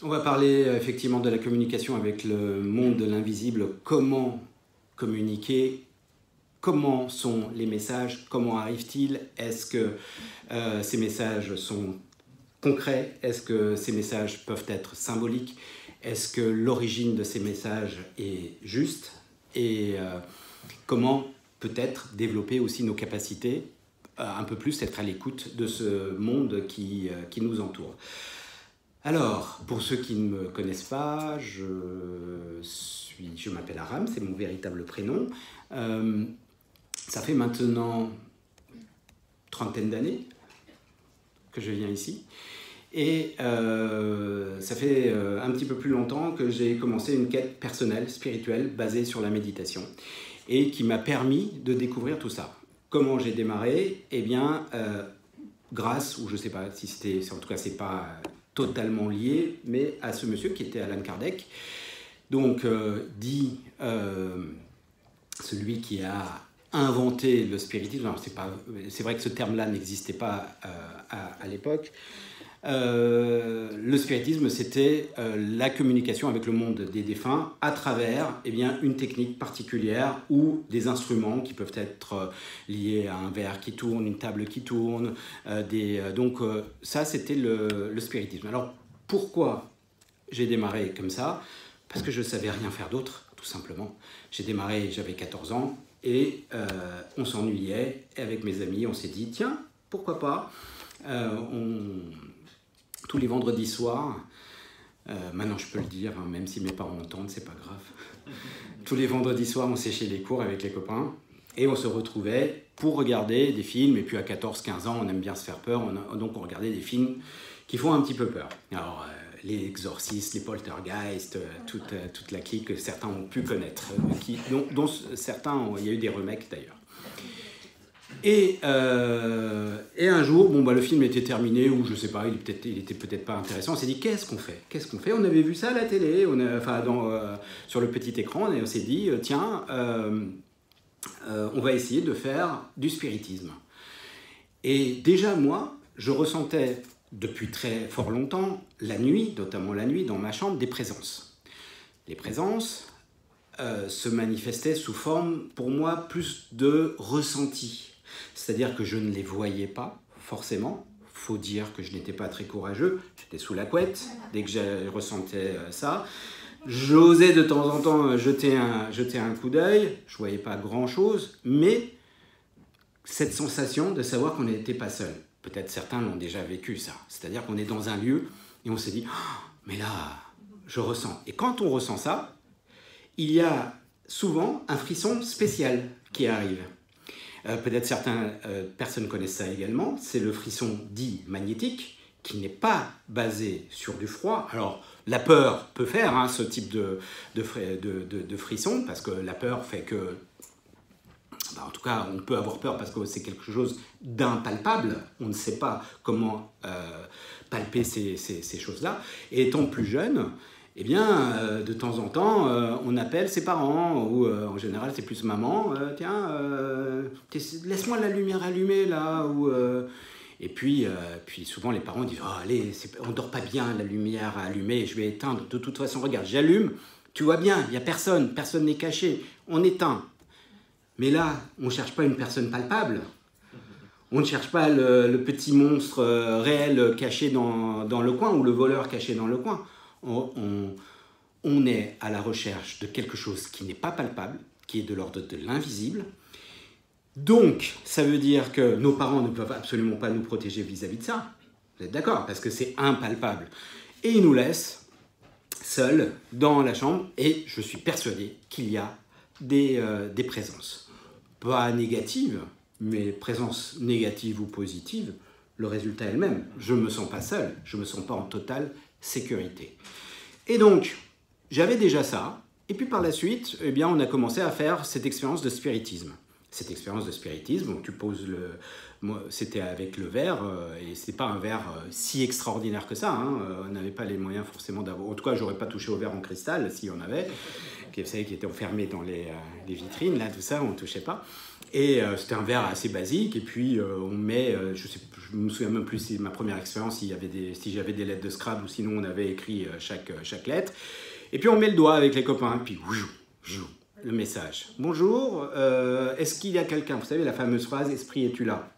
On va parler effectivement de la communication avec le monde de l'invisible. Comment communiquer? Comment sont les messages? Comment arrivent-ils? Est-ce que ces messages sont concrets? Est-ce que ces messages peuvent être symboliques? Est-ce que l'origine de ces messages est juste? Et comment peut-être développer aussi nos capacités, un peu plus être à l'écoute de ce monde qui nous entoure. Alors, pour ceux qui ne me connaissent pas, je m'appelle Aram, c'est mon véritable prénom. Ça fait maintenant trentaine d'années que je viens ici. Et ça fait un petit peu plus longtemps que j'ai commencé une quête personnelle, spirituelle, basée sur la méditation. Et qui m'a permis de découvrir tout ça. Comment j'ai démarré? Eh bien, grâce, ou je ne sais pas si c'était, en tout cas c'est pas totalement lié, mais à ce monsieur qui était Allan Kardec, donc celui qui a inventé le spiritisme. C'est vrai que ce terme-là n'existait pas à l'époque. Le spiritisme, c'était la communication avec le monde des défunts à travers une technique particulière ou des instruments qui peuvent être liés à un verre qui tourne, une table qui tourne. Donc ça, c'était le spiritisme. Alors, pourquoi j'ai démarré comme ça? Parce que je ne savais rien faire d'autre, tout simplement. J'ai démarré, j'avais 14 ans, et on s'ennuyait. Et avec mes amis, on s'est dit, tiens, pourquoi pas tous les vendredis soirs, maintenant je peux le dire, hein, même si mes parents entendent, c'est pas grave. Tous les vendredis soirs, on séchait les cours avec les copains et on se retrouvait pour regarder des films. Et puis à 14-15 ans, on aime bien se faire peur, donc on regardait des films qui font un petit peu peur. Alors, les exorcistes, les poltergeists, toute la clique que certains ont pu connaître, dont certains, il y a eu des remakes d'ailleurs. Et un jour, le film était terminé, ou je sais pas, il était peut-être pas intéressant. On s'est dit, qu'est-ce qu'on fait? Qu'est-ce qu'on fait? On avait vu ça à la télé, sur le petit écran, et on s'est dit, tiens, on va essayer de faire du spiritisme. Et déjà, moi, je ressentais depuis très fort longtemps, la nuit, notamment la nuit, dans ma chambre, des présences. Les présences se manifestaient sous forme, pour moi, plus de ressenti. C'est-à-dire que je ne les voyais pas, forcément. Il faut dire que je n'étais pas très courageux. J'étais sous la couette dès que je ressentais ça. J'osais de temps en temps jeter un coup d'œil. Je ne voyais pas grand-chose, mais cette sensation de savoir qu'on n'était pas seul. Peut-être certains l'ont déjà vécu, ça. C'est-à-dire qu'on est dans un lieu et on s'est dit oh, « mais là, je ressens ». Et quand on ressent ça, il y a souvent un frisson spécial qui arrive. Peut-être certaines personnes connaissent ça également, c'est le frisson dit magnétique, qui n'est pas basé sur du froid. Alors, la peur peut faire ce type de frisson, parce que la peur fait que, en tout cas, on peut avoir peur parce que c'est quelque chose d'impalpable, on ne sait pas comment palper ces choses-là. Et étant plus jeune, eh bien, de temps en temps, on appelle ses parents, ou en général, c'est plus maman. Tiens, laisse-moi la lumière allumée, là. Et puis souvent, les parents disent, oh, allez, on ne dort pas bien, la lumière allumée, je vais éteindre. De toute façon, regarde, j'allume, tu vois bien, il n'y a personne n'est caché, on éteint. Mais là, on ne cherche pas une personne palpable. On ne cherche pas le petit monstre réel caché dans le coin, ou le voleur caché dans le coin. On est à la recherche de quelque chose qui n'est pas palpable, qui est de l'ordre de l'invisible. Donc, ça veut dire que nos parents ne peuvent absolument pas nous protéger vis-à-vis de ça. Vous êtes d'accord? Parce que c'est impalpable. Et ils nous laissent seuls dans la chambre, et je suis persuadé qu'il y a des présences. Pas négatives, mais présences négatives ou positives, le résultat est le même. Je ne me sens pas seul, je ne me sens pas en totale sécurité. Et donc, j'avais déjà ça, et puis par la suite, eh bien, on a commencé à faire cette expérience de spiritisme. Cette expérience de spiritisme, où tu poses moi, c'était avec le verre, et c'est pas un verre si extraordinaire que ça, hein. On n'avait pas les moyens forcément d'avoir... En tout cas, j'aurais pas touché au verre en cristal, s'il y en avait. vous savez, qui était enfermé dans les vitrines, là, tout ça, on ne touchait pas. Et c'était un verre assez basique, et puis on met, je me souviens même plus si ma première expérience, si j'avais des lettres de Scrabble, ou sinon on avait écrit chaque lettre. Et puis on met le doigt avec les copains, et puis joue le message. Bonjour, est-ce qu'il y a quelqu'un? Vous savez la fameuse phrase, esprit es-tu là?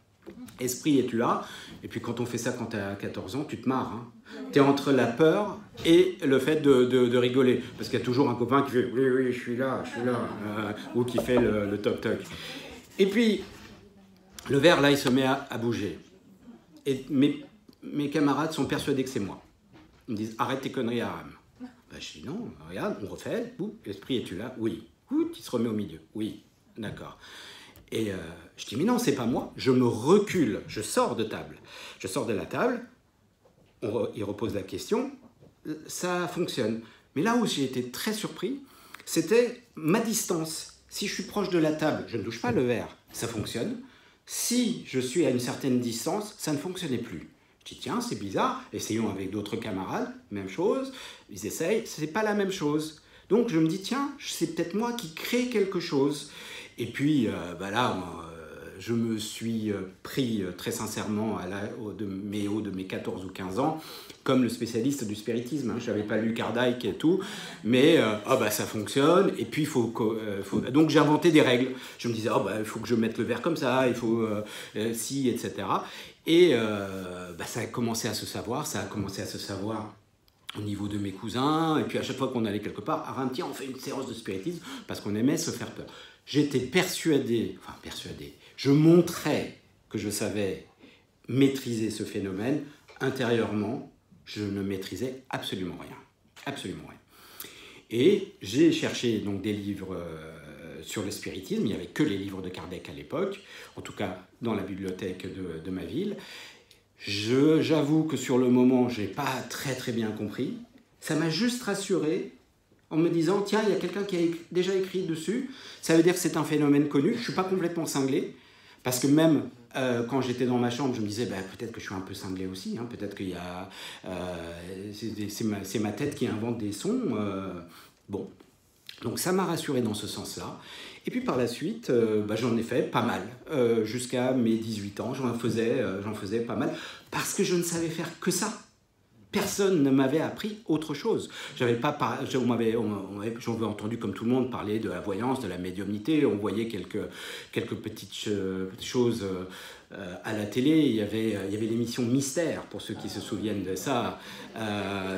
Esprit es-tu là? Et puis quand on fait ça quand tu as 14 ans, tu te marres. Hein. Tu es entre la peur et le fait de rigoler. Parce qu'il y a toujours un copain qui fait oui, oui, je suis là, ou qui fait le toc-toc. Et puis, le verre, là, il se met à bouger. Et mes camarades sont persuadés que c'est moi. Ils me disent, arrête tes conneries, Aram. Ben, je dis, non, regarde, on refait. Esprit, es-tu là? Oui. Il se remet au milieu. Oui, d'accord. Et je dis, mais non, c'est pas moi. Je me recule, je sors de table. Je sors de la table, il repose la question, ça fonctionne. Mais là où j'ai été très surpris, c'était ma distance. Si je suis proche de la table, je ne touche pas le verre, ça fonctionne. Si je suis à une certaine distance, ça ne fonctionnait plus. Je dis, tiens, c'est bizarre, essayons avec d'autres camarades, même chose. Ils essayent, c'est pas la même chose. Donc je me dis, tiens, c'est peut-être moi qui crée quelque chose. Et puis là, je me suis pris très sincèrement à hauts de mes 14 ou 15 ans comme le spécialiste du spiritisme. Hein. Je n'avais pas lu Kardec et tout, mais ça fonctionne. Et puis, donc j'ai inventé des règles. Je me disais, il faut que je mette le verre comme ça, il faut si, etc. Et ça a commencé à se savoir, au niveau de mes cousins, et puis à chaque fois qu'on allait quelque part, Aram, tiens, on fait une séance de spiritisme, parce qu'on aimait se faire peur. J'étais persuadé, je montrais que je savais maîtriser ce phénomène. Intérieurement, je ne maîtrisais absolument rien. Et j'ai cherché donc des livres sur le spiritisme, il n'y avait que les livres de Kardec à l'époque, en tout cas dans la bibliothèque de ma ville. J'avoue que sur le moment, je n'ai pas très bien compris. Ça m'a juste rassuré en me disant, tiens, il y a quelqu'un qui a déjà écrit dessus. Ça veut dire que c'est un phénomène connu. Je ne suis pas complètement cinglé. Parce que même quand j'étais dans ma chambre, je me disais, peut-être que je suis un peu cinglé aussi. Hein, peut-être qu'il y a... c'est ma tête qui invente des sons. Bon. Donc ça m'a rassuré dans ce sens-là. Et puis par la suite, j'en ai fait pas mal. Jusqu'à mes 18 ans, j'en faisais pas mal. Parce que je ne savais faire que ça. Personne ne m'avait appris autre chose. J'en avais entendu, comme tout le monde, parler de la voyance, de la médiumnité. On voyait quelques petites choses à la télé. Il y avait l'émission Mystère, pour ceux qui se souviennent de ça.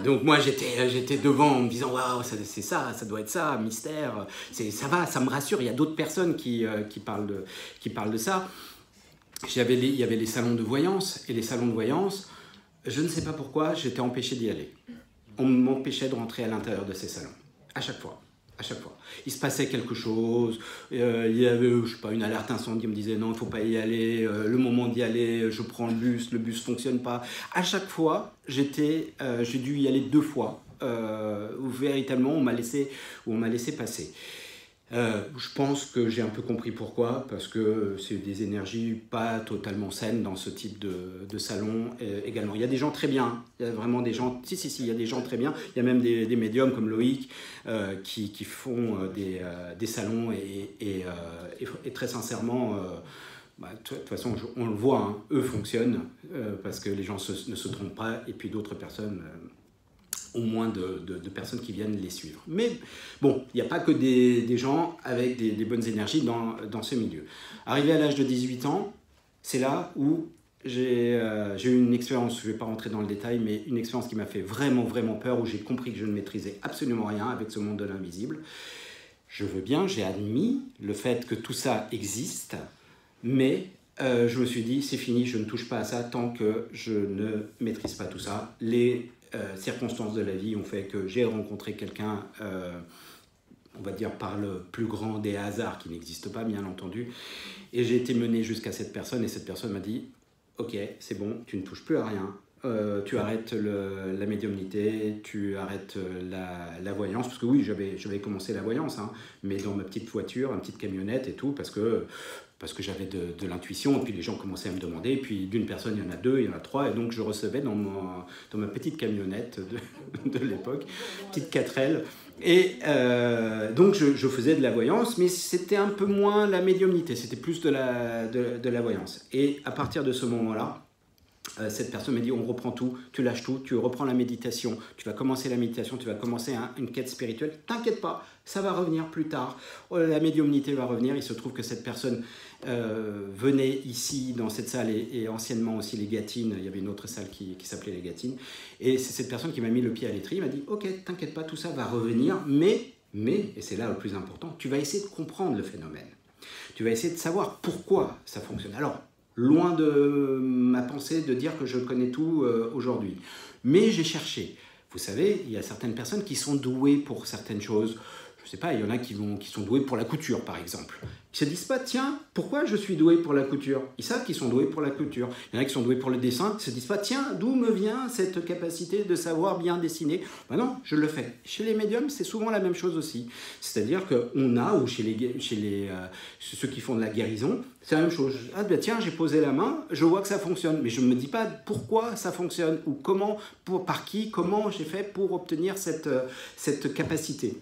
Donc moi, j'étais devant en me disant « Waouh, c'est ça, ça doit être ça, Mystère. Ça va, ça me rassure. » Il y a d'autres personnes qui parlent de ça. Il y avait les salons de voyance. Et les salons de voyance, je ne sais pas pourquoi, j'étais empêché d'y aller. On m'empêchait de rentrer à l'intérieur de ces salons. À chaque fois. Il se passait quelque chose, il y avait, une alerte incendie, on me disait non, il ne faut pas y aller, le moment d'y aller, je prends le bus ne fonctionne pas. À chaque fois, j'ai dû y aller 2 fois, où véritablement on m'a laissé passer. Je pense que j'ai un peu compris pourquoi, parce que c'est des énergies pas totalement saines dans ce type de salon également. Il y a des gens très bien, il y a vraiment des gens, il y a des gens très bien, il y a même des médiums comme Loïc qui font des salons et très sincèrement, de toute façon on le voit, hein, eux fonctionnent parce que les gens ne se trompent pas et puis d'autres personnes... au moins de personnes qui viennent les suivre. Mais bon, il n'y a pas que des gens avec des bonnes énergies dans ce milieu. Arrivé à l'âge de 18 ans, c'est là où j'ai eu une expérience, je ne vais pas rentrer dans le détail, mais une expérience qui m'a fait vraiment peur, où j'ai compris que je ne maîtrisais absolument rien avec ce monde de l'invisible. Je veux bien, j'ai admis le fait que tout ça existe, mais je me suis dit, c'est fini, je ne touche pas à ça tant que je ne maîtrise pas tout ça. Les circonstances de la vie ont fait que j'ai rencontré quelqu'un, on va dire par le plus grand des hasards qui n'existe pas, bien entendu, et j'ai été mené jusqu'à cette personne, et cette personne m'a dit « Ok, c'est bon, tu ne touches plus à rien, tu arrêtes la médiumnité, tu arrêtes la voyance », parce que oui, j'avais commencé la voyance, hein, mais dans ma petite voiture, une petite camionnette et tout, parce que j'avais de l'intuition, et puis les gens commençaient à me demander, et puis d'une personne, il y en a 2, il y en a 3, et donc je recevais dans ma petite camionnette de l'époque, petite 4L, Et donc je faisais de la voyance, mais c'était un peu moins la médiumnité, c'était plus de la voyance. Et à partir de ce moment-là, cette personne m'a dit, on reprend tout, tu lâches tout, tu reprends la méditation, tu vas commencer la méditation, tu vas commencer une quête spirituelle, t'inquiète pas, ça va revenir plus tard, la médiumnité va revenir. Il se trouve que cette personne venait ici dans cette salle et anciennement aussi les Gatines, il y avait une autre salle qui s'appelait les Gatines, et c'est cette personne qui m'a mis le pied à l'étrier, il m'a dit, ok, t'inquiète pas, tout ça va revenir, mais, et c'est là le plus important, tu vas essayer de comprendre le phénomène, tu vas essayer de savoir pourquoi ça fonctionne. Alors, loin de ma pensée de dire que je connais tout aujourd'hui. Mais j'ai cherché. Vous savez, il y a certaines personnes qui sont douées pour certaines choses. Je ne sais pas, il y en a qui sont doués pour la couture, par exemple. Ils ne se disent pas, tiens, pourquoi je suis doué pour la couture? Ils savent qu'ils sont doués pour la couture. Il y en a qui sont doués pour le dessin, ils ne se disent pas, tiens, d'où me vient cette capacité de savoir bien dessiner? Ben non, je le fais. Chez les médiums, c'est souvent la même chose aussi. C'est-à-dire qu'on a, ou chez ceux qui font de la guérison, c'est la même chose. Ah ben tiens, j'ai posé la main, je vois que ça fonctionne, mais je ne me dis pas pourquoi ça fonctionne, ou comment, par qui, comment j'ai fait pour obtenir cette capacité.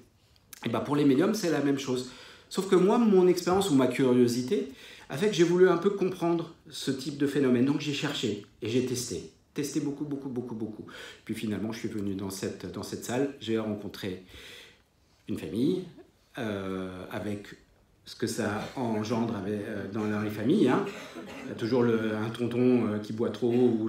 Et ben pour les médiums, c'est la même chose. Sauf que moi, mon expérience ou ma curiosité a fait que j'ai voulu un peu comprendre ce type de phénomène. Donc j'ai cherché et j'ai testé beaucoup. Puis finalement, je suis venu dans cette salle, j'ai rencontré une famille avec ce que ça engendre dans les familles. Hein. Toujours un tonton qui boit trop ou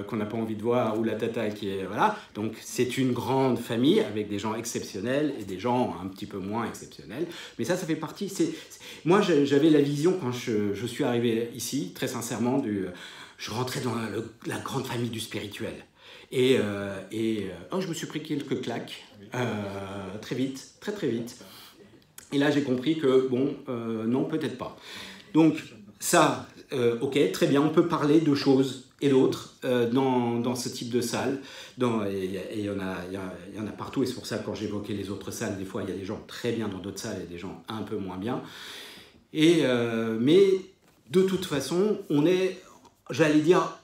qu'on n'a pas envie de voir, ou la tata qui est... Voilà. Donc c'est une grande famille avec des gens exceptionnels et des gens un petit peu moins exceptionnels. Mais ça fait partie... Moi, j'avais la vision quand je suis arrivé ici, très sincèrement, je rentrais dans la grande famille du spirituel. Et je me suis pris quelques claques très vite, très vite. Et là, j'ai compris que, bon, non, peut-être pas. Donc, ça, ok, très bien, on peut parler de choses et d'autres dans ce type de salle. Et il y en a partout, et c'est pour ça que quand j'évoquais les autres salles, des fois, il y a des gens très bien dans d'autres salles et des gens un peu moins bien. Mais de toute façon, on est, j'allais dire,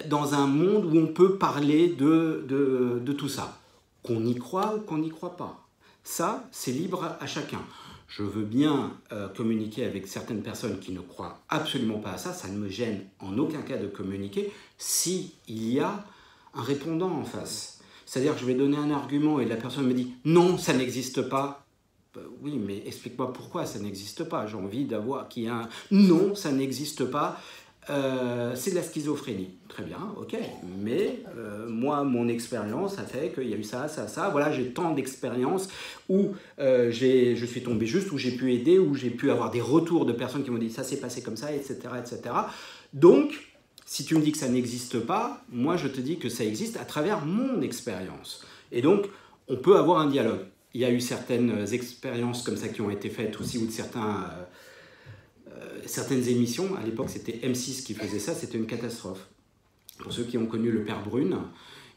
dans un monde où on peut parler de tout ça. Qu'on y croit ou qu'on n'y croit pas. Ça, c'est libre à chacun. Je veux bien communiquer avec certaines personnes qui ne croient absolument pas à ça. Ça ne me gêne en aucun cas de communiquer s'il y a un répondant en face. C'est-à-dire que je vais donner un argument et la personne me dit « Non, ça n'existe pas ». Oui, mais explique-moi pourquoi ça n'existe pas. J'ai envie d'avoir qu'il y ait un « Non, ça n'existe pas ». C'est de la schizophrénie. Très bien, ok. Mais moi, mon expérience a fait qu'il y a eu ça. Voilà, j'ai tant d'expériences où je suis tombé juste, où j'ai pu aider, où j'ai pu avoir des retours de personnes qui m'ont dit ça s'est passé comme ça, etc., etc. Donc, si tu me dis que ça n'existe pas, moi je te dis que ça existe à travers mon expérience. Et donc, on peut avoir un dialogue. Il y a eu certaines expériences comme ça qui ont été faites aussi, ou de certaines émissions. À l'époque, c'était M6 qui faisait ça, c'était une catastrophe. Pour ceux qui ont connu le Père Brune,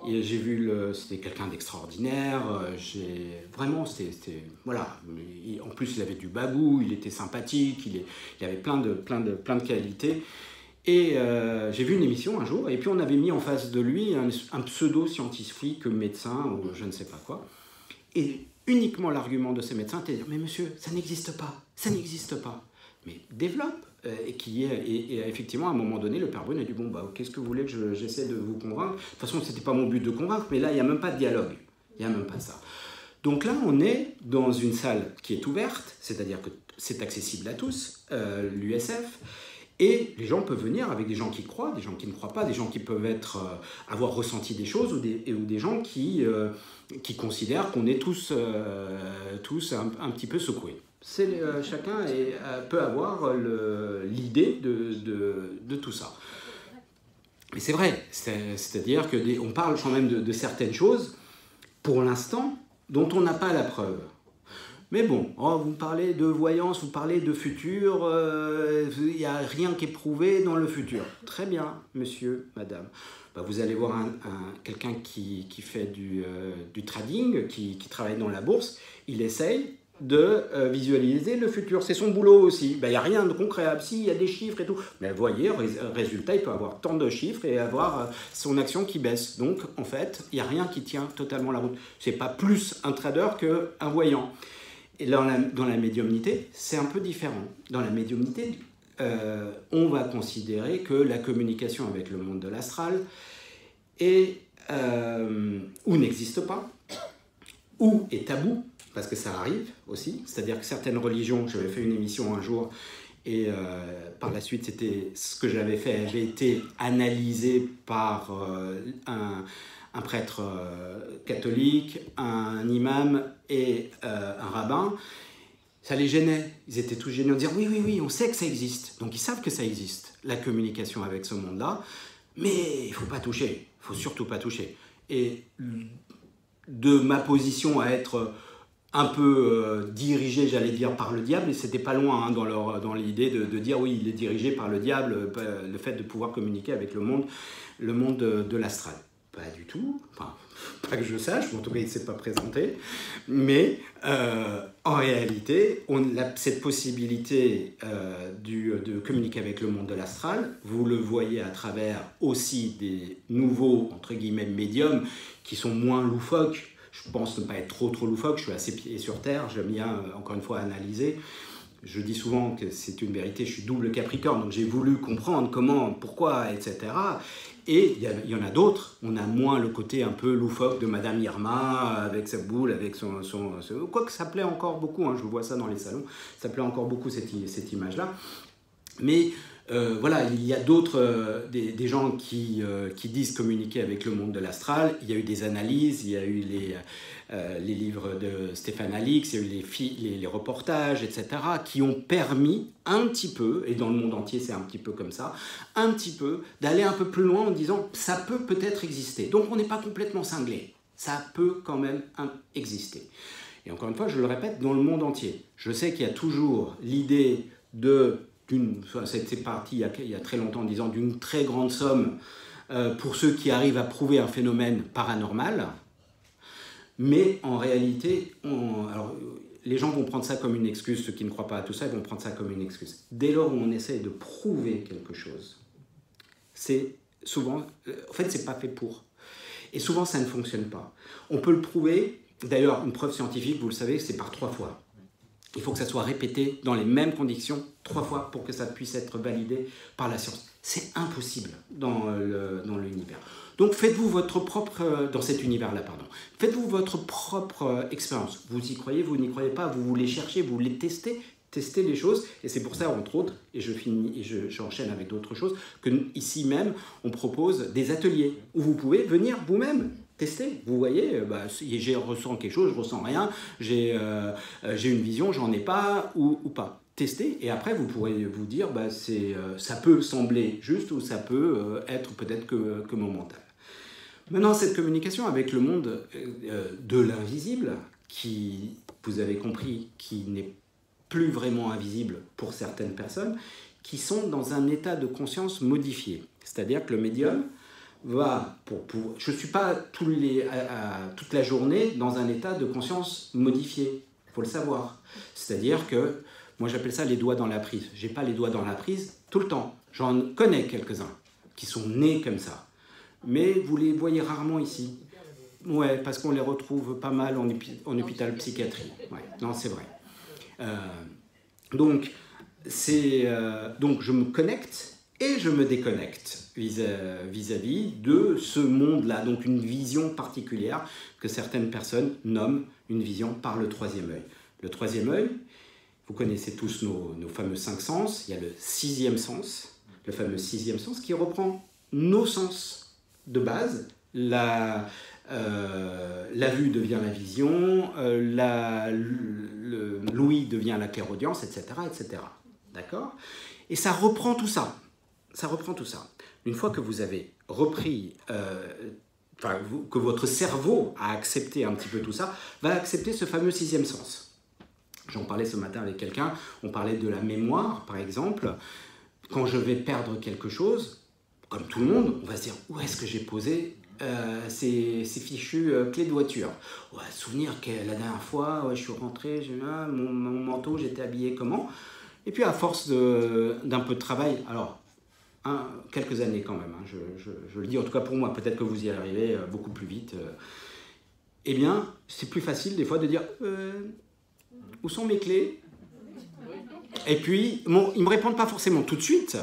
j'ai vu, c'était quelqu'un d'extraordinaire, vraiment, c'était, voilà, en plus il avait du babou, il était sympathique, il avait plein de qualités. Et j'ai vu une émission un jour, et puis on avait mis en face de lui un pseudo-scientifique, médecin, ou je ne sais pas quoi, et uniquement l'argument de ces médecins était de dire « Mais monsieur, ça n'existe pas, ça n'existe pas ». Mais développe. Et effectivement, à un moment donné, le Père Brune a dit « Bon, bah, qu'est-ce que vous voulez que j'essaie de vous convaincre ?» De toute façon, ce n'était pas mon but de convaincre, mais là, il n'y a même pas de dialogue. Il n'y a même pas ça. Donc là, on est dans une salle qui est ouverte, c'est-à-dire que c'est accessible à tous, l'USF, et les gens peuvent venir avec des gens qui croient, des gens qui ne croient pas, des gens qui peuvent avoir ressenti des choses, ou des gens qui considèrent qu'on est tous un petit peu secoués. Chacun peut avoir l'idée de tout ça. Mais c'est vrai, c'est-à-dire qu'on parle quand même de certaines choses, pour l'instant, dont on n'a pas la preuve. Mais bon, vous parlez de voyance, vous parlez de futur, il n'y a rien qui est prouvé dans le futur. Très bien, monsieur, madame. Vous allez voir quelqu'un qui fait du trading, qui travaille dans la bourse, il essaye, de visualiser le futur. C'est son boulot aussi. Ben, il n'y a rien de concret. Si, il y a des chiffres et tout. Mais vous voyez, résultat, il peut avoir tant de chiffres et avoir son action qui baisse. Donc, en fait, il n'y a rien qui tient totalement la route. Ce n'est pas plus un trader qu'un voyant. Et dans la médiumnité, c'est un peu différent. Dans la médiumnité, on va considérer que la communication avec le monde de l'astral est ou n'existe pas, ou est tabou, parce que ça arrive aussi. C'est-à-dire que certaines religions, j'avais fait une émission un jour, et par la suite, c'était ce que j'avais fait, avait été analysé par un prêtre catholique, un imam et un rabbin. Ça les gênait. Ils étaient tous gênés de dire oui, oui, oui, on sait que ça existe. Donc ils savent que ça existe, la communication avec ce monde-là, mais il ne faut pas toucher, il ne faut surtout pas toucher. Et de ma position à être un peu dirigé, j'allais dire, par le diable, et c'était pas loin hein, dans l'idée de dire oui, il est dirigé par le diable, le fait de pouvoir communiquer avec le monde de l'astral. Pas du tout, enfin, pas que je sache, en tout cas il ne s'est pas présenté, mais en réalité, cette possibilité de communiquer avec le monde de l'astral, vous le voyez à travers aussi des nouveaux, entre guillemets, médiums qui sont moins loufoques. Je pense ne pas être trop loufoque, je suis assez pied sur terre, j'aime bien, encore une fois, analyser. Je dis souvent que c'est une vérité, je suis double Capricorne, donc j'ai voulu comprendre comment, pourquoi, etc. Et il y en a d'autres, on a moins le côté un peu loufoque de Madame Irma, avec sa boule, avec son quoique ça plaît encore beaucoup, hein, je vois ça dans les salons, ça plaît encore beaucoup cette image-là. Mais voilà, il y a d'autres, des gens qui disent communiquer avec le monde de l'astral. Il y a eu des analyses, il y a eu les livres de Stéphane Alix, il y a eu les reportages, etc., qui ont permis un petit peu, et dans le monde entier c'est un petit peu comme ça, un petit peu d'aller un peu plus loin en disant ça peut peut-être exister. Donc on n'est pas complètement cinglé, ça peut quand même exister. Et encore une fois, je le répète, dans le monde entier. Je sais qu'il y a toujours l'idée c'est parti il y a très longtemps en disant d'une très grande somme pour ceux qui arrivent à prouver un phénomène paranormal. Mais en réalité, alors, les gens vont prendre ça comme une excuse, ceux qui ne croient pas à tout ça, ils vont prendre ça comme une excuse. Dès lors où on essaie de prouver quelque chose, c'est souvent, en fait, c'est pas fait pour. Et souvent, ça ne fonctionne pas. On peut le prouver, d'ailleurs, une preuve scientifique, vous le savez, c'est par 3 fois. Il faut que ça soit répété dans les mêmes conditions 3 fois pour que ça puisse être validé par la science. C'est impossible dans l'univers. Donc faites-vous votre propre, dans cet univers-là, pardon, faites-vous votre propre expérience. Vous y croyez, vous n'y croyez pas, vous voulez chercher, vous voulez tester les choses. Et c'est pour ça, entre autres, et j'enchaîne avec d'autres choses, que ici même, on propose des ateliers où vous pouvez venir vous-même tester. Vous voyez, je ressens quelque chose, je ressens rien, j'ai une vision, j'en ai pas ou pas. Tester et après vous pourrez vous dire ça peut sembler juste ou ça peut être peut-être que momentan. Maintenant, cette communication avec le monde de l'invisible, qui, vous avez compris, qui n'est plus vraiment invisible pour certaines personnes, qui sont dans un état de conscience modifié. C'est-à-dire que le médium va, je ne suis pas toute la journée dans un état de conscience modifié, il faut le savoir. C'est-à-dire que, moi j'appelle ça les doigts dans la prise. Je n'ai pas les doigts dans la prise tout le temps. J'en connais quelques-uns qui sont nés comme ça. Mais vous les voyez rarement ici. Ouais, parce qu'on les retrouve pas mal en hôpital psychiatrie. Ouais, non, c'est vrai. Donc je me connecte et je me déconnecte vis-à-vis de ce monde-là. Donc une vision particulière que certaines personnes nomment une vision par le 3e œil. Le 3e œil, vous connaissez tous nos fameux 5 sens. Il y a le 6e sens, le fameux 6e sens qui reprend nos sens de base. La vue devient la vision, l'ouïe devient la clairaudience, etc., etc. D'accord ? Et ça reprend tout ça. Ça reprend tout ça. Une fois que vous avez repris, que votre cerveau a accepté un petit peu tout ça, va accepter ce fameux 6e sens. J'en parlais ce matin avec quelqu'un, on parlait de la mémoire, par exemple. Quand je vais perdre quelque chose, comme tout le monde, on va se dire, où est-ce que j'ai posé ces fichues clés de voiture. Ouais, souvenir que la dernière fois, ouais, je suis rentré, mon manteau, j'étais habillé comment. Et puis à force d'un peu de travail, alors quelques années quand même, hein, je le dis en tout cas pour moi, peut-être que vous y arrivez beaucoup plus vite. Eh bien, c'est plus facile des fois de dire où sont mes clés? Et puis, bon, ils ne me répondent pas forcément tout de suite.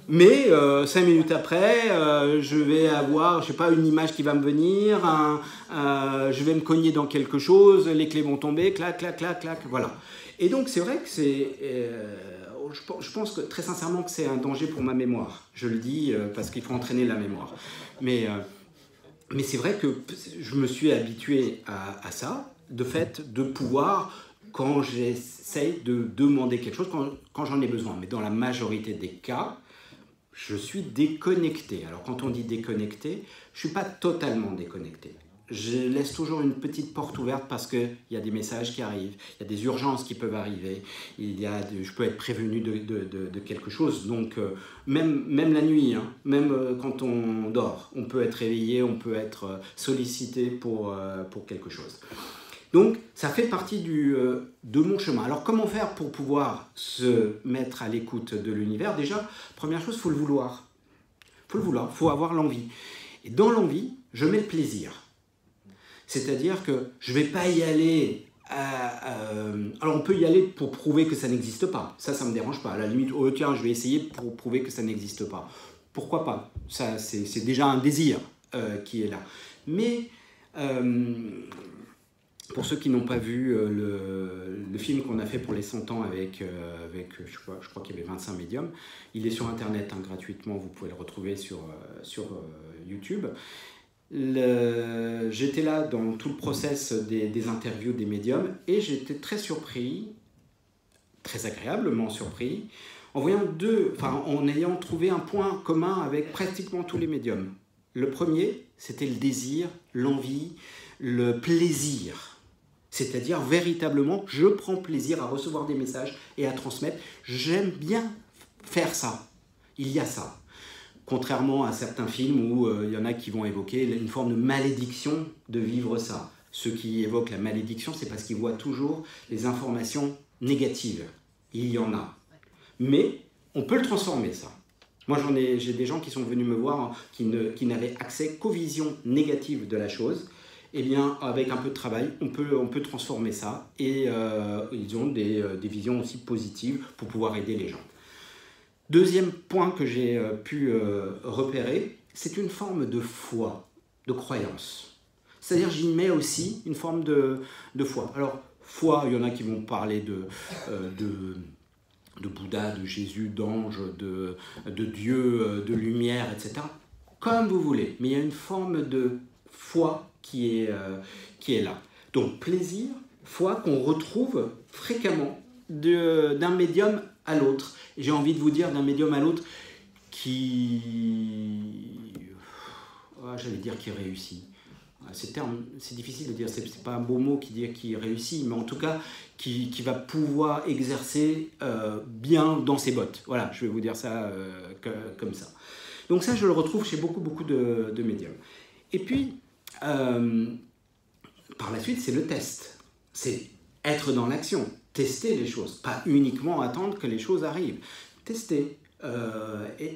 Mais 5 minutes après, je vais avoir, je sais pas, une image qui va me venir, je vais me cogner dans quelque chose, les clés vont tomber, clac, clac, clac, clac, voilà. Et donc c'est vrai que je pense que très sincèrement que c'est un danger pour ma mémoire. Je le dis parce qu'il faut entraîner la mémoire. Mais c'est vrai que je me suis habitué à ça, de fait, de pouvoir, quand j'essaye de demander quelque chose, quand j'en ai besoin. Mais dans la majorité des cas, je suis déconnecté. Alors quand on dit déconnecté, je ne suis pas totalement déconnecté. Je laisse toujours une petite porte ouverte parce qu'il y a des messages qui arrivent, il y a des urgences qui peuvent arriver, je peux être prévenu de quelque chose. Donc même la nuit, hein, même quand on dort, on peut être réveillé, on peut être sollicité pour quelque chose. Donc, ça fait partie de mon chemin. Alors, comment faire pour pouvoir se mettre à l'écoute de l'univers? Déjà, première chose, il faut le vouloir. Il faut le vouloir, il faut avoir l'envie. Et dans l'envie, je mets le plaisir. C'est-à-dire que je ne vais pas y aller... alors, on peut y aller pour prouver que ça n'existe pas. Ça ne me dérange pas. À la limite, oh tiens, je vais essayer pour prouver que ça n'existe pas. Pourquoi pas? Ça, c'est déjà un désir qui est là. Mais... pour ceux qui n'ont pas vu le film qu'on a fait pour les 100 ans avec je crois qu'il y avait 25 médiums, il est sur Internet hein, gratuitement, vous pouvez le retrouver sur YouTube. J'étais là dans tout le process des interviews des médiums et j'étais très surpris, très agréablement surpris, en ayant trouvé un point commun avec pratiquement tous les médiums. Le premier, c'était le désir, l'envie, le plaisir. C'est-à-dire, véritablement, je prends plaisir à recevoir des messages et à transmettre. J'aime bien faire ça. Il y a ça. Contrairement à certains films où il y en a qui vont évoquer une forme de malédiction de vivre ça. Ceux qui évoquent la malédiction, c'est parce qu'ils voient toujours les informations négatives. Il y en a. Mais on peut le transformer, ça. Moi, j'ai des gens qui sont venus me voir qui n'avaient accès qu'aux visions négatives de la chose. Eh bien, avec un peu de travail, on peut transformer ça et ils ont des visions aussi positives pour pouvoir aider les gens. Deuxième point que j'ai pu repérer, c'est une forme de foi, de croyance. C'est-à-dire, j'y mets aussi une forme de foi. Alors, foi, il y en a qui vont parler de Bouddha, de Jésus, d'ange, de Dieu, de lumière, etc. Comme vous voulez, mais il y a une forme de foi qui est là. Donc plaisir, foi qu'on retrouve fréquemment d'un médium à l'autre. J'ai envie de vous dire d'un médium à l'autre j'allais dire qui réussit. C'est difficile de dire, c'est pas un beau mot qui dit qui réussit, mais en tout cas qui va pouvoir exercer bien dans ses bottes. Voilà, je vais vous dire ça comme ça. Donc ça, je le retrouve chez beaucoup de médiums. Et puis, par la suite, c'est le test. C'est être dans l'action, tester les choses, pas uniquement attendre que les choses arrivent. Tester,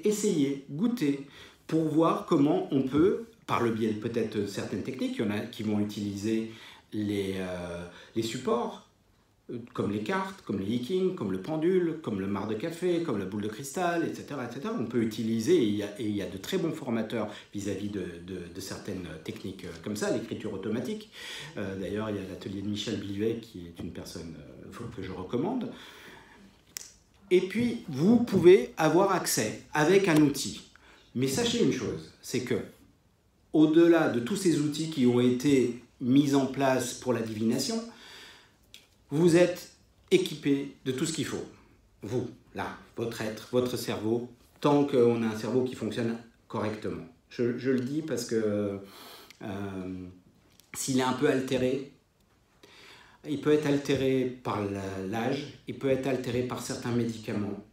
essayer, goûter, pour voir comment on peut, par le biais peut-être certaines techniques, il y en a qui vont utiliser les supports, comme les cartes, comme les Yikings, comme le pendule, comme le marc de café, comme la boule de cristal, etc. etc. On peut utiliser, et il y a de très bons formateurs vis-à-vis de certaines techniques comme ça, l'écriture automatique. D'ailleurs, il y a l'atelier de Michel Blivet, qui est une personne que je recommande. Et puis, vous pouvez avoir accès avec un outil. Mais sachez une chose, c'est que, au-delà de tous ces outils qui ont été mis en place pour la divination, vous êtes équipé de tout ce qu'il faut. Vous, là, votre être, votre cerveau, tant qu'on a un cerveau qui fonctionne correctement. Je le dis parce que s'il est un peu altéré, il peut être altéré par l'âge, il peut être altéré par certains médicaments,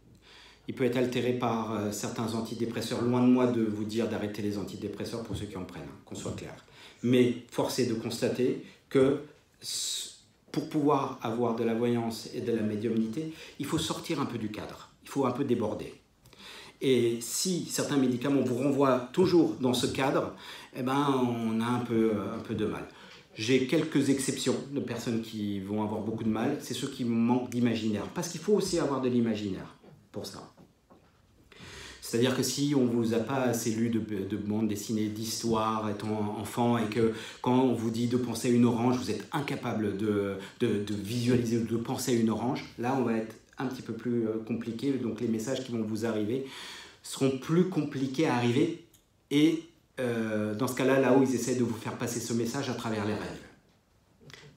il peut être altéré par certains antidépresseurs. Loin de moi de vous dire d'arrêter les antidépresseurs pour ceux qui en prennent, hein, qu'on soit clair. Mais force est de constater que pour pouvoir avoir de la voyance et de la médiumnité, il faut sortir un peu du cadre, il faut un peu déborder. Et si certains médicaments vous renvoient toujours dans ce cadre, eh ben, on a un peu de mal. J'ai quelques exceptions de personnes qui vont avoir beaucoup de mal, c'est ceux qui manquent d'imaginaire. Parce qu'il faut aussi avoir de l'imaginaire pour ça. C'est-à-dire que si on ne vous a pas assez lu de bandes dessinées, d'histoires étant enfant, et que quand on vous dit de penser à une orange, vous êtes incapable de visualiser ou de penser à une orange, là on va être un petit peu plus compliqué, donc les messages qui vont vous arriver seront plus compliqués à arriver, et dans ce cas-là, là où ils essaient de vous faire passer ce message à travers les rêves.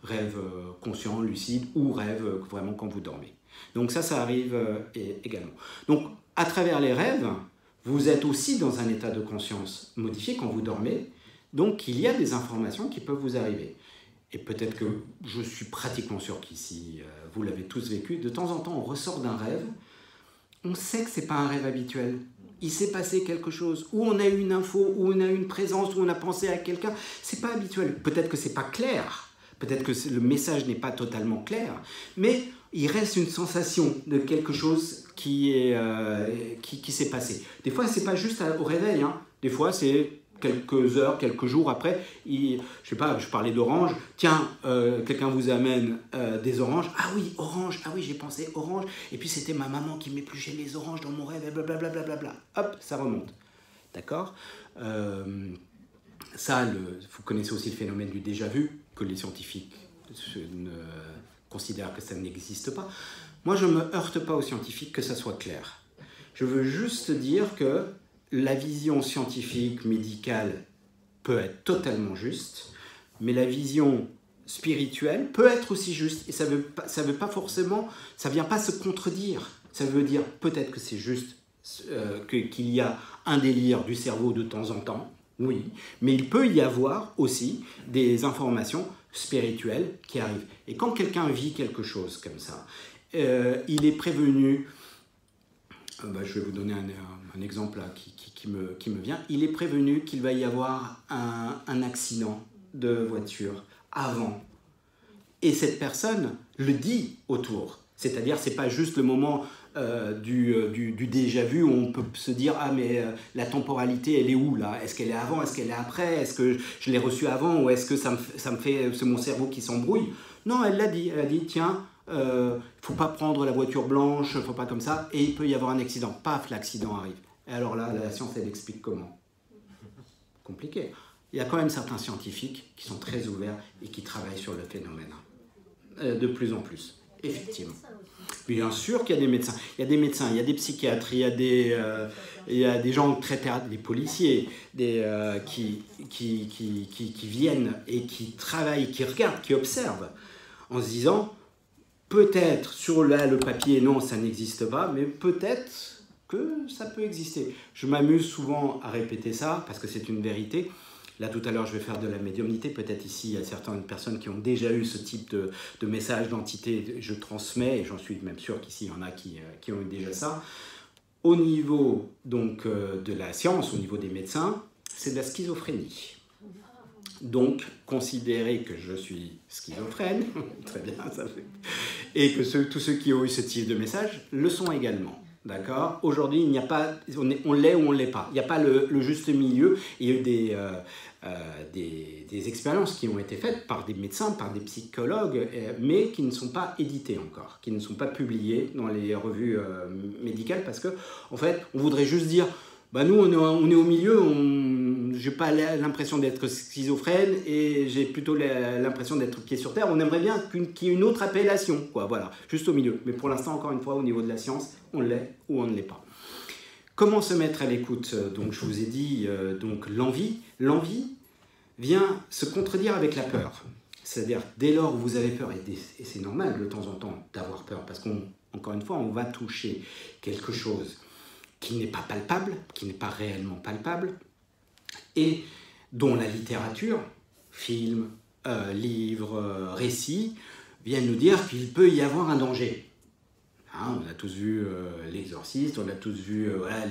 Rêves conscients, lucides, ou rêves vraiment quand vous dormez. Donc ça arrive également. Donc à travers les rêves, vous êtes aussi dans un état de conscience modifié quand vous dormez, donc il y a des informations qui peuvent vous arriver. Et peut-être que je suis pratiquement sûr qu'ici, vous l'avez tous vécu, de temps en temps on ressort d'un rêve, on sait que ce n'est pas un rêve habituel. Il s'est passé quelque chose, ou on a eu une info, ou on a eu une présence, ou on a pensé à quelqu'un, c'est pas habituel. Peut-être que c'est pas clair, peut-être que le message n'est pas totalement clair, mais il reste une sensation de quelque chose qui s'est passé. Des fois, c'est pas juste au réveil, hein. Des fois, c'est quelques heures, quelques jours après, je sais pas, je parlais d'orange, tiens, quelqu'un vous amène des oranges, ah oui, orange, ah oui, j'ai pensé orange, et puis c'était ma maman qui m'épluchait les oranges dans mon rêve, et blablabla, blablabla, hop, ça remonte, d'accord. Ça, vous connaissez aussi le phénomène du déjà-vu, que les scientifiques considèrent que ça n'existe pas. Moi, je ne me heurte pas aux scientifiques que ça soit clair. Je veux juste dire que la vision scientifique, médicale, peut être totalement juste, mais la vision spirituelle peut être aussi juste. Et ça veut pas forcément, ça vient pas se contredire. Ça veut dire peut-être que c'est juste qu'il y a un délire du cerveau de temps en temps, oui, mais il peut y avoir aussi des informations spirituelles qui arrivent. Et quand quelqu'un vit quelque chose comme ça, il est prévenu. Je vais vous donner un exemple là, qui me vient. Il est prévenu qu'il va y avoir un accident de voiture avant. Et cette personne le dit autour. C'est-à-dire, ce n'est pas juste le moment du déjà-vu où on peut se dire « Ah, mais la temporalité, elle est où là? Est-ce qu'elle est avant? Est-ce qu'elle est après? Est-ce que je l'ai reçue avant? Ou est-ce que ça me fait... C'est mon cerveau qui s'embrouille ?» Non, elle l'a dit. Elle a dit « Tiens, il ne faut pas prendre la voiture blanche, il ne faut pas comme ça. » Et il peut y avoir un accident. Paf, l'accident arrive. Et alors là, la science, elle explique comment. Compliqué. Il y a quand même certains scientifiques qui sont très ouverts et qui travaillent sur le phénomène. De plus en plus. Effectivement. Bien sûr qu'il y a des médecins. Il y a des médecins, il y a des psychiatres, il y a des gens très des policiers, qui viennent et qui travaillent, qui regardent, qui observent, en se disant peut-être sur le papier, non, ça n'existe pas, mais peut-être que ça peut exister. Je m'amuse souvent à répéter ça parce que c'est une vérité. Là, tout à l'heure, je vais faire de la médiumnité. Peut-être ici, il y a certaines personnes qui ont déjà eu ce type de message, d'entité. Je transmets, et j'en suis même sûr qu'ici, il y en a qui ont eu déjà ça. Au niveau donc, de la science, au niveau des médecins, c'est de la schizophrénie. Donc, considérer que je suis schizophrène, très bien, ça fait... et que tous ceux qui ont eu ce type de message le sont également. D'accord. Aujourd'hui, il n'y a pas, on l'est ou on ne l'est pas. Il n'y a pas le juste milieu. Il y a eu des expériences qui ont été faites par des médecins, par des psychologues, mais qui ne sont pas éditées encore, qui ne sont pas publiées dans les revues médicales, parce que, en fait, on voudrait juste dire, bah nous, on est au milieu, j'ai pas l'impression d'être schizophrène et j'ai plutôt l'impression d'être pied sur terre. On aimerait bien qu'il y ait une autre appellation, quoi, voilà, juste au milieu. Mais pour l'instant, encore une fois, au niveau de la science, on l'est ou on ne l'est pas. Comment se mettre à l'écoute? Donc, je vous ai dit, donc l'envie. L'envie vient se contredire avec la peur. C'est-à-dire, dès lors où vous avez peur, et c'est normal de temps en temps d'avoir peur, parce qu'encore une fois, on va toucher quelque chose qui n'est pas palpable, qui n'est pas réellement palpable, et dont la littérature, films, livres, récits, viennent nous dire qu'il peut y avoir un danger. Hein, on a tous vu l'exorciste, on a tous vu, voilà,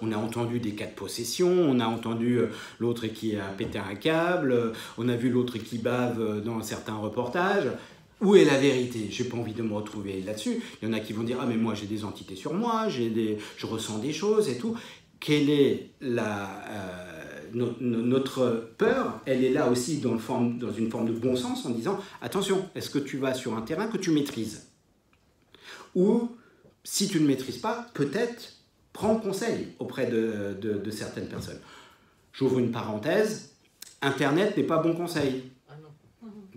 on a entendu des cas de possession, on a entendu l'autre qui a pété un câble, on a vu l'autre qui bave dans certains reportages. Où est la vérité? J'ai pas envie de me retrouver là-dessus. Il y en a qui vont dire « Ah mais moi j'ai des entités sur moi, je ressens des choses et tout ». Quelle est notre peur? Elle est là aussi dans une forme de bon sens en disant « Attention, est-ce que tu vas sur un terrain que tu maîtrises ?» Ou si tu ne maîtrises pas, peut-être prends conseil auprès de certaines personnes. J'ouvre une parenthèse, Internet n'est pas bon conseil.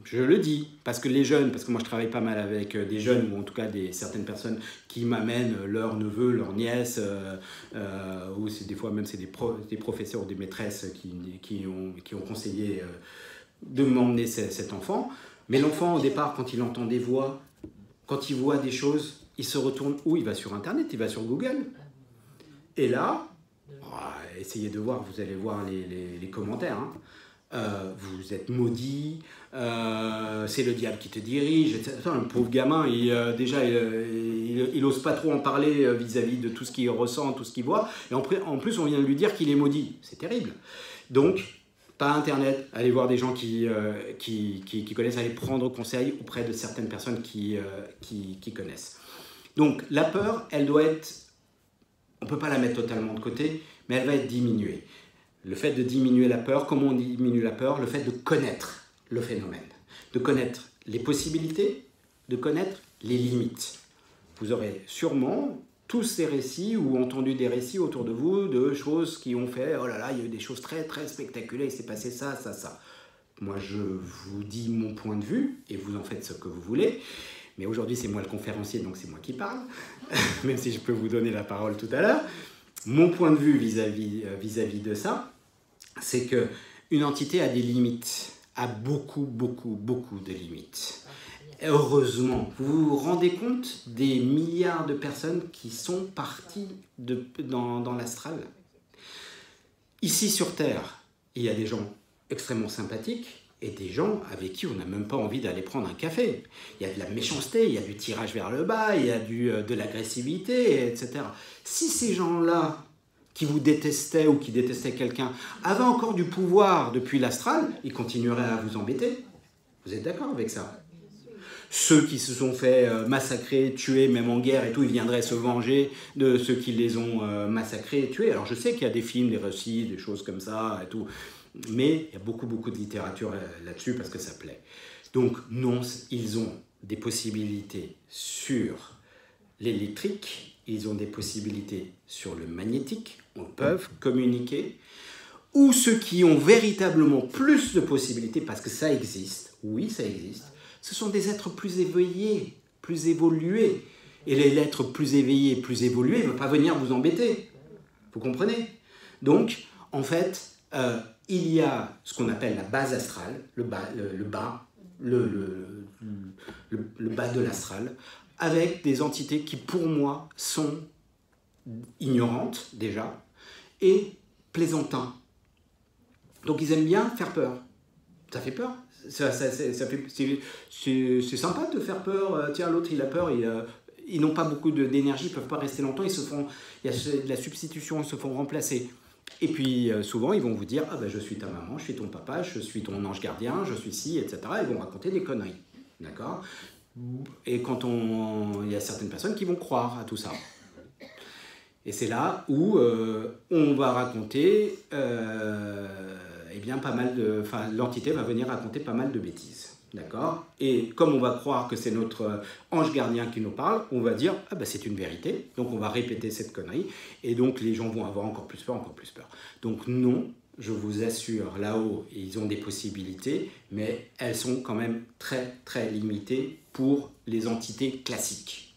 Je le dis, parce que les jeunes, parce que moi je travaille pas mal avec des jeunes, ou en tout cas certaines personnes qui m'amènent leurs neveux, leurs nièces, ou des fois même c'est des professeurs ou des maîtresses qui ont conseillé de m'emmener cet enfant. Mais l'enfant, au départ, quand il entend des voix, quand il voit des choses, il se retourne où? Il va sur Internet, il va sur Google. Et là, essayez de voir, vous allez voir les commentaires. Hein. Vous êtes maudit, c'est le diable qui te dirige, etc. Le pauvre gamin, il n'ose pas trop en parler vis-à-vis de tout ce qu'il ressent, tout ce qu'il voit. Et en plus, on vient de lui dire qu'il est maudit. C'est terrible. Donc, pas Internet, allez voir des gens qui connaissent, allez prendre conseil auprès de certaines personnes qui connaissent. Donc, la peur, elle doit être, on ne peut pas la mettre totalement de côté, mais elle va être diminuée. Le fait de diminuer la peur, comment on diminue la peur? Le fait de connaître le phénomène, de connaître les possibilités, de connaître les limites. Vous aurez sûrement tous ces récits ou entendu des récits autour de vous de choses qui ont fait « Oh là là, il y a eu des choses très très spectaculaires, il s'est passé ça, ça, ça ». Moi, je vous dis mon point de vue et vous en faites ce que vous voulez. Mais aujourd'hui, c'est moi le conférencier, donc c'est moi qui parle, même si je peux vous donner la parole tout à l'heure. Mon point de vue vis-à-vis de ça, c'est qu'une entité a des limites, a beaucoup de limites. Heureusement, vous vous rendez compte des milliards de personnes qui sont parties dans l'astral. Ici sur Terre, il y a des gens extrêmement sympathiques et des gens avec qui on n'a même pas envie d'aller prendre un café. Il y a de la méchanceté, il y a du tirage vers le bas, il y a de l'agressivité, etc. Si ces gens-là qui vous détestaient ou qui détestaient quelqu'un avaient encore du pouvoir depuis l'astral, ils continueraient à vous embêter. Vous êtes d'accord avec ça? Ceux qui se sont fait massacrer, tuer, même en guerre et tout, ils viendraient se venger de ceux qui les ont massacrés et tués. Alors je sais qu'il y a des films, des récits, des choses comme ça et tout, mais il y a beaucoup de littérature là-dessus parce que ça plaît. Donc non, ils ont des possibilités sur l'électrique, ils ont des possibilités sur le magnétique, on peut communiquer, ou ceux qui ont véritablement plus de possibilités, parce que ça existe, oui ça existe, ce sont des êtres plus éveillés, plus évolués. Et les êtres plus éveillés, plus évolués ne vont pas venir vous embêter. Vous comprenez? Donc, en fait, il y a ce qu'on appelle la base astrale, le bas de l'astral, avec des entités qui, pour moi, sont ignorantes, déjà, et plaisantins. Donc, ils aiment bien faire peur. Ça fait peur. C'est sympa de faire peur. Tiens, l'autre, il a peur, ils n'ont pas beaucoup d'énergie, ils ne peuvent pas rester longtemps, il y a de la substitution, ils se font remplacer. Et puis, souvent, ils vont vous dire « Ah ben, je suis ta maman, je suis ton papa, je suis ton ange gardien, je suis ci, etc. » Ils vont raconter des conneries. D'accord? Et il y a certaines personnes qui vont croire à tout ça. Et c'est là où on va raconter, eh bien, l'entité va venir raconter pas mal de bêtises. D'accord? Et comme on va croire que c'est notre ange gardien qui nous parle, on va dire, ah ben c'est une vérité, donc on va répéter cette connerie, et donc les gens vont avoir encore plus peur. Donc non, je vous assure, là-haut, ils ont des possibilités, mais elles sont quand même très très limitées pour les entités classiques.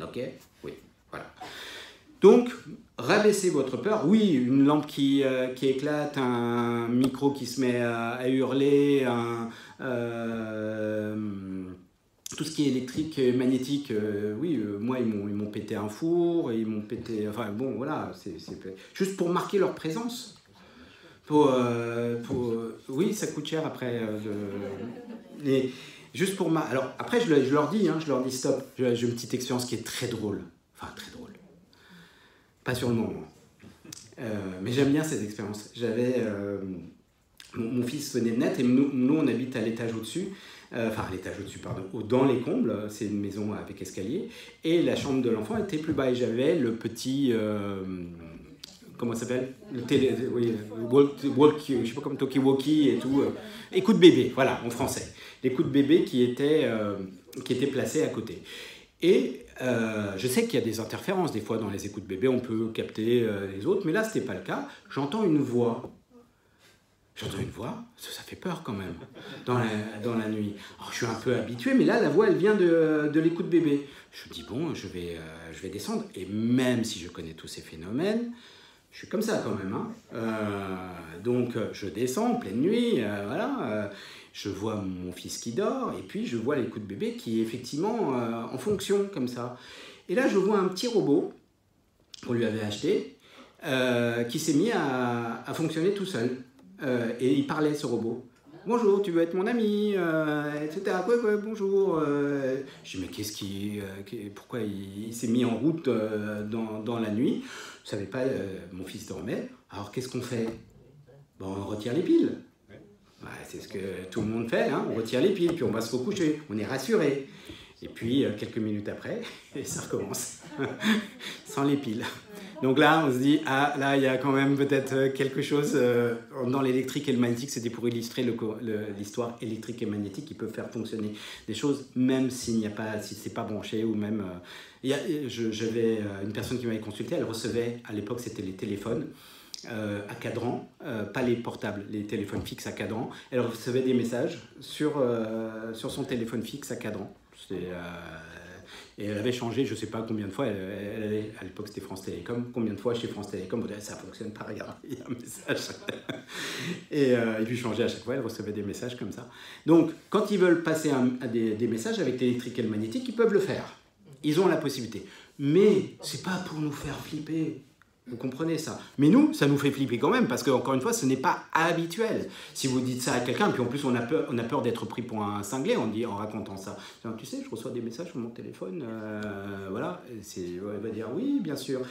Ok? Oui, voilà. Donc, rabaissez votre peur. Oui, une lampe qui éclate, un micro qui se met à hurler, tout ce qui est électrique et magnétique, oui, moi, ils m'ont pété un four, ils m'ont pété... Enfin, bon, voilà, c'est juste pour marquer leur présence. Oui, ça coûte cher après. Juste pour ma... Alors, après, je leur dis, je leur dis stop. J'ai une petite expérience qui est très drôle. Enfin, très drôle. Pas sur le moment. Mais j'aime bien cette expérience. J'avais... mon fils venait de naître et nous, on habite à l'étage au-dessus. Enfin, à l'étage au-dessus, pardon. Dans les combles, c'est une maison avec escalier. Et la chambre de l'enfant était plus bas. Et j'avais le petit... comment ça s'appelle? Le télé... Oui, je sais pas comme talkie-walkie et tout. Écoute bébé, voilà, en français. L'écoute bébé qui était placé à côté. Et je sais qu'il y a des interférences des fois dans les écoutes bébés, on peut capter les autres, mais là, ce n'était pas le cas. J'entends une voix. J'entends une voix, ça fait peur quand même, dans la nuit. Alors, je suis un peu habitué, mais là, la voix, elle vient de l'écoute bébé. Je me dis, bon, je vais descendre. Et même si je connais tous ces phénomènes, je suis comme ça quand même. Donc, je descends en pleine nuit, voilà. Je vois mon fils qui dort, et puis je vois l'écoute bébé qui est effectivement en fonction, comme ça. Et là, je vois un petit robot qu'on lui avait acheté, qui s'est mis à fonctionner tout seul. Et il parlait, ce robot. Bonjour, tu veux être mon ami, etc. Quoi, bonjour. Je dis, mais pourquoi il s'est mis en route dans la nuit? Je ne savais pas, mon fils dormait. Alors, qu'est-ce qu'on fait? Bon, on retire les piles. Ouais, c'est ce que tout le monde fait, on retire les piles, puis on va se recoucher. On est rassuré. Et puis, quelques minutes après, ça recommence. Sans les piles. Donc là, on se dit, ah, là, il y a quand même peut-être quelque chose dans l'électrique et le magnétique. C'était pour illustrer l'histoire électrique et magnétique qui peut faire fonctionner des choses, même si c'est pas branché ou même... J'avais une personne qui m'avait consulté, elle recevait, à l'époque, c'était les téléphones à cadran, pas les portables, les téléphones fixes à cadran. Elle recevait des messages sur son téléphone fixe à cadran. Et elle avait changé, je ne sais pas combien de fois, elle avait, à l'époque c'était France Télécom, combien de fois chez France Télécom, ça ne fonctionne pas, regarde, il y a un message. Et il lui changeait à chaque fois, elle recevait des messages comme ça. Donc, quand ils veulent passer à des messages avec l'électrique et le magnétique, ils peuvent le faire. Ils ont la possibilité. Mais ce n'est pas pour nous faire flipper. Vous comprenez ça? Mais nous, ça nous fait flipper quand même, parce qu'encore une fois, ce n'est pas habituel. Si vous dites ça à quelqu'un, puis en plus on a peur d'être pris pour un cinglé en racontant ça. Tu sais, je reçois des messages sur mon téléphone, voilà, il va dire oui, bien sûr.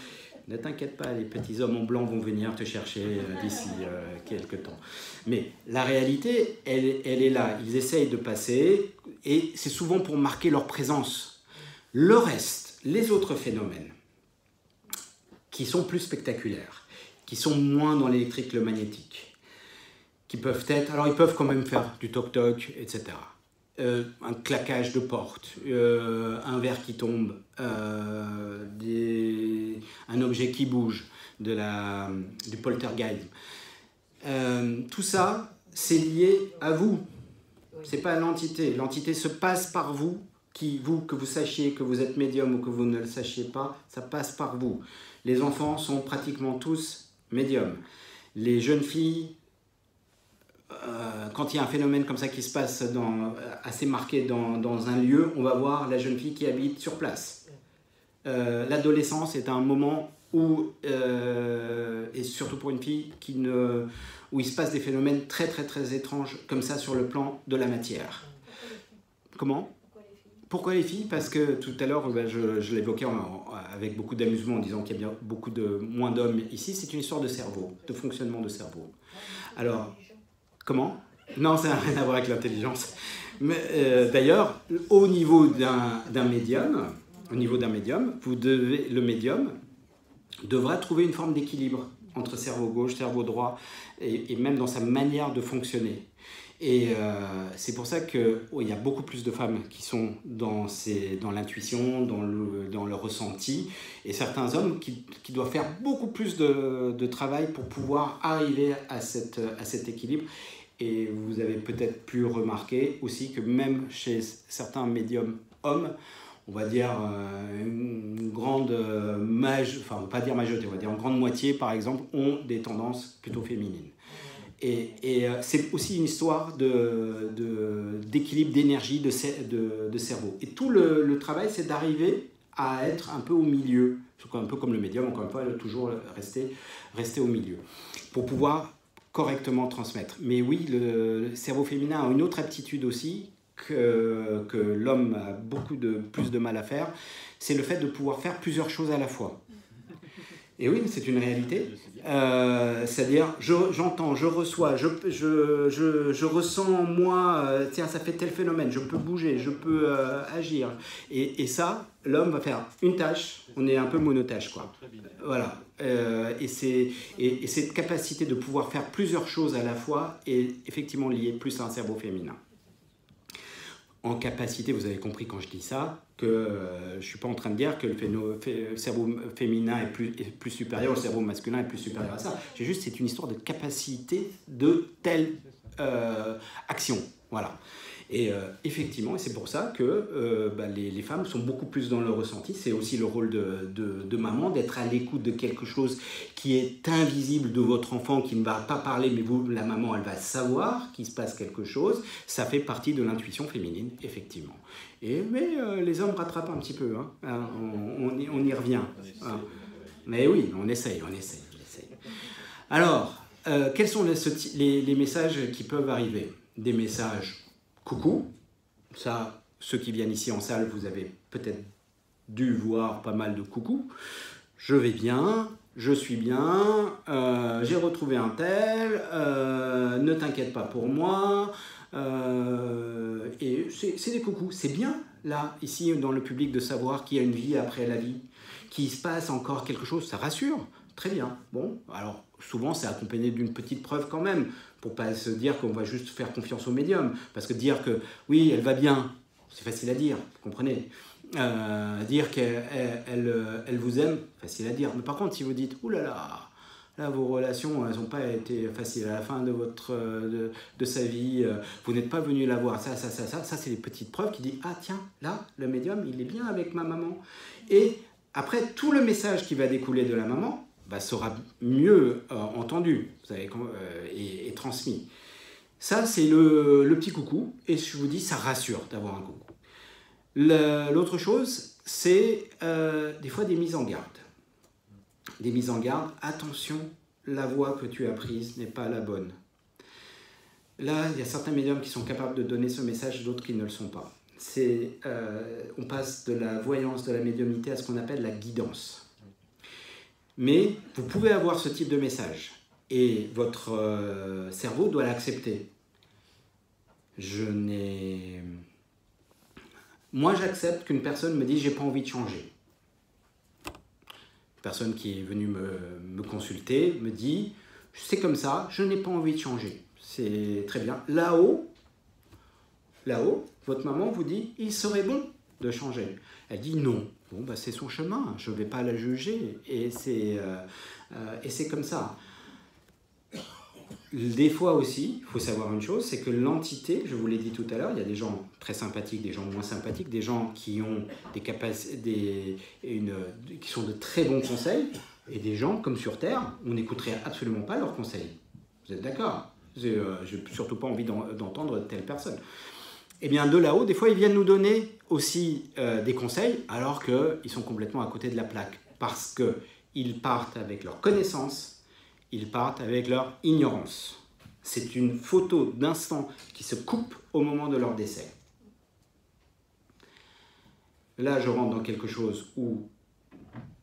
Ne t'inquiète pas, les petits hommes en blanc vont venir te chercher d'ici quelques temps. Mais la réalité, elle est là. Ils essayent de passer, et c'est souvent pour marquer leur présence. Le reste, les autres phénomènes, qui sont plus spectaculaires, qui sont moins dans l'électrique, le magnétique, qui peuvent être... Alors, ils peuvent quand même faire du toc-toc, etc. Un claquage de porte, un verre qui tombe, un objet qui bouge, du poltergeist. Tout ça, c'est lié à vous. C'est pas à l'entité. L'entité se passe par vous, que vous sachiez que vous êtes médium ou que vous ne le sachiez pas, ça passe par vous. Les enfants sont pratiquement tous médiums. Les jeunes filles, quand il y a un phénomène comme ça qui se passe assez marqué dans un lieu, on va voir la jeune fille qui habite sur place. L'adolescence est un moment où, et surtout pour une fille, où il se passe des phénomènes très très très étranges comme ça sur le plan de la matière. Comment ? Pourquoi les filles? Parce que tout à l'heure, je l'évoquais avec beaucoup d'amusement en disant qu'il y a bien beaucoup moins d'hommes ici. C'est une histoire de cerveau, de fonctionnement de cerveau. Alors, comment? Non, ça n'a rien à voir avec l'intelligence. D'ailleurs, au niveau d'un médium, le médium devra trouver une forme d'équilibre entre cerveau gauche, cerveau droit, et même dans sa manière de fonctionner. Et c'est pour ça qu'il y a beaucoup plus de femmes qui sont dans l'intuition, dans le ressenti, et certains hommes qui doivent faire beaucoup plus de travail pour pouvoir arriver à cet équilibre. Et vous avez peut-être pu remarquer aussi que même chez certains médiums hommes, on va dire une grande enfin on va pas dire majorité, on va dire une grande moitié par exemple, ont des tendances plutôt féminines. Et c'est aussi une histoire d'équilibre, d'énergie, de cerveau. Et tout le travail, c'est d'arriver à être un peu au milieu, un peu comme le médium, encore une fois, toujours rester au milieu, pour pouvoir correctement transmettre. Mais oui, le cerveau féminin a une autre aptitude aussi, que l'homme a plus de mal à faire, c'est le fait de pouvoir faire plusieurs choses à la fois. Et oui, c'est une réalité. C'est-à-dire, j'entends, je reçois, je ressens, moi, tiens, ça fait tel phénomène, je peux bouger, je peux agir. Et ça, l'homme va faire une tâche, on est un peu monotâche, quoi. Voilà. Et cette capacité de pouvoir faire plusieurs choses à la fois est effectivement liée plus à un cerveau féminin. En capacité, vous avez compris quand je dis ça, que je ne suis pas en train de dire que le cerveau féminin est plus supérieur, le cerveau masculin est plus supérieur à ça. C'est juste, c'est une histoire de capacité de telle action. Voilà. Et effectivement, et c'est pour ça que les femmes sont beaucoup plus dans le ressenti. C'est aussi le rôle de maman, d'être à l'écoute de quelque chose qui est invisible de votre enfant, qui ne va pas parler, mais vous, la maman, elle va savoir qu'il se passe quelque chose. Ça fait partie de l'intuition féminine, effectivement. Mais les hommes rattrapent un petit peu. Hein. On y revient. Hein. Mais oui, on essaye. Alors, quels sont les messages qui peuvent arriver? Des messages coucou, ça, ceux qui viennent ici en salle, vous avez peut-être dû voir pas mal de coucou. Je vais bien, je suis bien, j'ai retrouvé un tel, ne t'inquiète pas pour moi. Et c'est des coucous. C'est bien, là, ici, dans le public, de savoir qu'il y a une vie après la vie, qu'il se passe encore quelque chose, ça rassure. Très bien. Bon, alors, souvent, c'est accompagné d'une petite preuve quand même, pour ne pas se dire qu'on va juste faire confiance au médium. Parce que dire que, oui, elle va bien, c'est facile à dire, vous comprenez. Dire qu'elle vous aime, facile à dire. Mais par contre, si vous dites, oulala, là, vos relations, elles n'ont pas été faciles à la fin de sa vie, vous n'êtes pas venu la voir, ça, c'est les petites preuves qui disent, ah tiens, là, le médium, il est bien avec ma maman. Et après, tout le message qui va découler de la maman, sera mieux entendu, vous savez, et transmis. Ça, c'est le petit coucou, et je vous dis, ça rassure d'avoir un coucou. L'autre chose, c'est des fois des mises en garde. Des mises en garde, attention, la voie que tu as prise n'est pas la bonne. Là, il y a certains médiums qui sont capables de donner ce message, d'autres qui ne le sont pas. On passe de la voyance, de la médiumnité à ce qu'on appelle la guidance. Mais vous pouvez avoir ce type de message et votre cerveau doit l'accepter. Moi, j'accepte qu'une personne me dise « j'ai pas envie de changer ». Une personne qui est venue me consulter me dit « c'est comme ça, je n'ai pas envie de changer ». C'est très bien. Là-haut, votre maman vous dit « il serait bon de changer ». Elle dit « non ». Bon, c'est son chemin, je ne vais pas la juger, et c'est comme ça. Des fois aussi, il faut savoir une chose, c'est que l'entité, je vous l'ai dit tout à l'heure, il y a des gens très sympathiques, des gens moins sympathiques, des gens qui ont des capacités, qui sont de très bons conseils, et des gens, comme sur Terre, on n'écouterait absolument pas leurs conseils. Vous êtes d'accord? Je n'ai surtout pas envie d'entendre telle personne. Eh bien, de là-haut, des fois, ils viennent nous donner aussi des conseils, alors qu'ils sont complètement à côté de la plaque. Parce qu'ils partent avec leur connaissance, ils partent avec leur ignorance. C'est une photo d'instant qui se coupe au moment de leur décès. Là, je rentre dans quelque chose où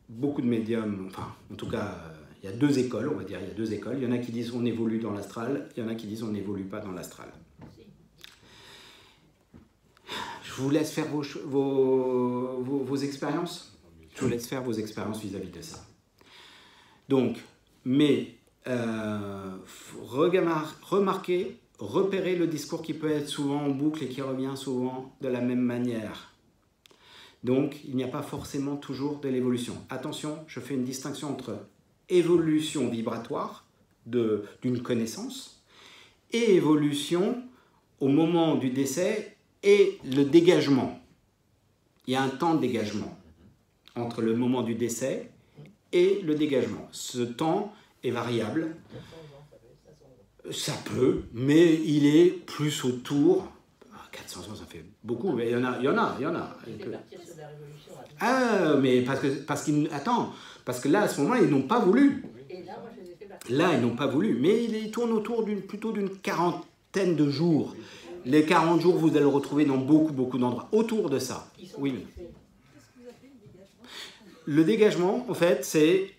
beaucoup de médiums, enfin, en tout cas, il y a deux écoles, on va dire, il y a deux écoles. Il y en a qui disent on évolue dans l'astral, il y en a qui disent on n'évolue pas dans l'astral. Je vous laisse faire vos expériences. Je vous laisse faire vos expériences vis-à-vis de ça. Donc, remarquez, repérez le discours qui peut être souvent en boucle et qui revient souvent de la même manière. Donc, il n'y a pas forcément toujours de l'évolution. Attention, je fais une distinction entre évolution vibratoire d'une connaissance et évolution au moment du décès et le dégagement. Il y a un temps de dégagement entre le moment du décès et le dégagement. Ce temps est variable. Ça peut, mais il est plus autour. 400 ans, ça fait beaucoup, mais il y en a. Ah, mais parce que là, à ce moment-là, ils n'ont pas voulu. Là, ils n'ont pas voulu, mais il tourne autour plutôt d'une quarantaine de jours. Les 40 jours, vous allez le retrouver dans beaucoup d'endroits autour de ça. Oui. Le dégagement, en fait, c'est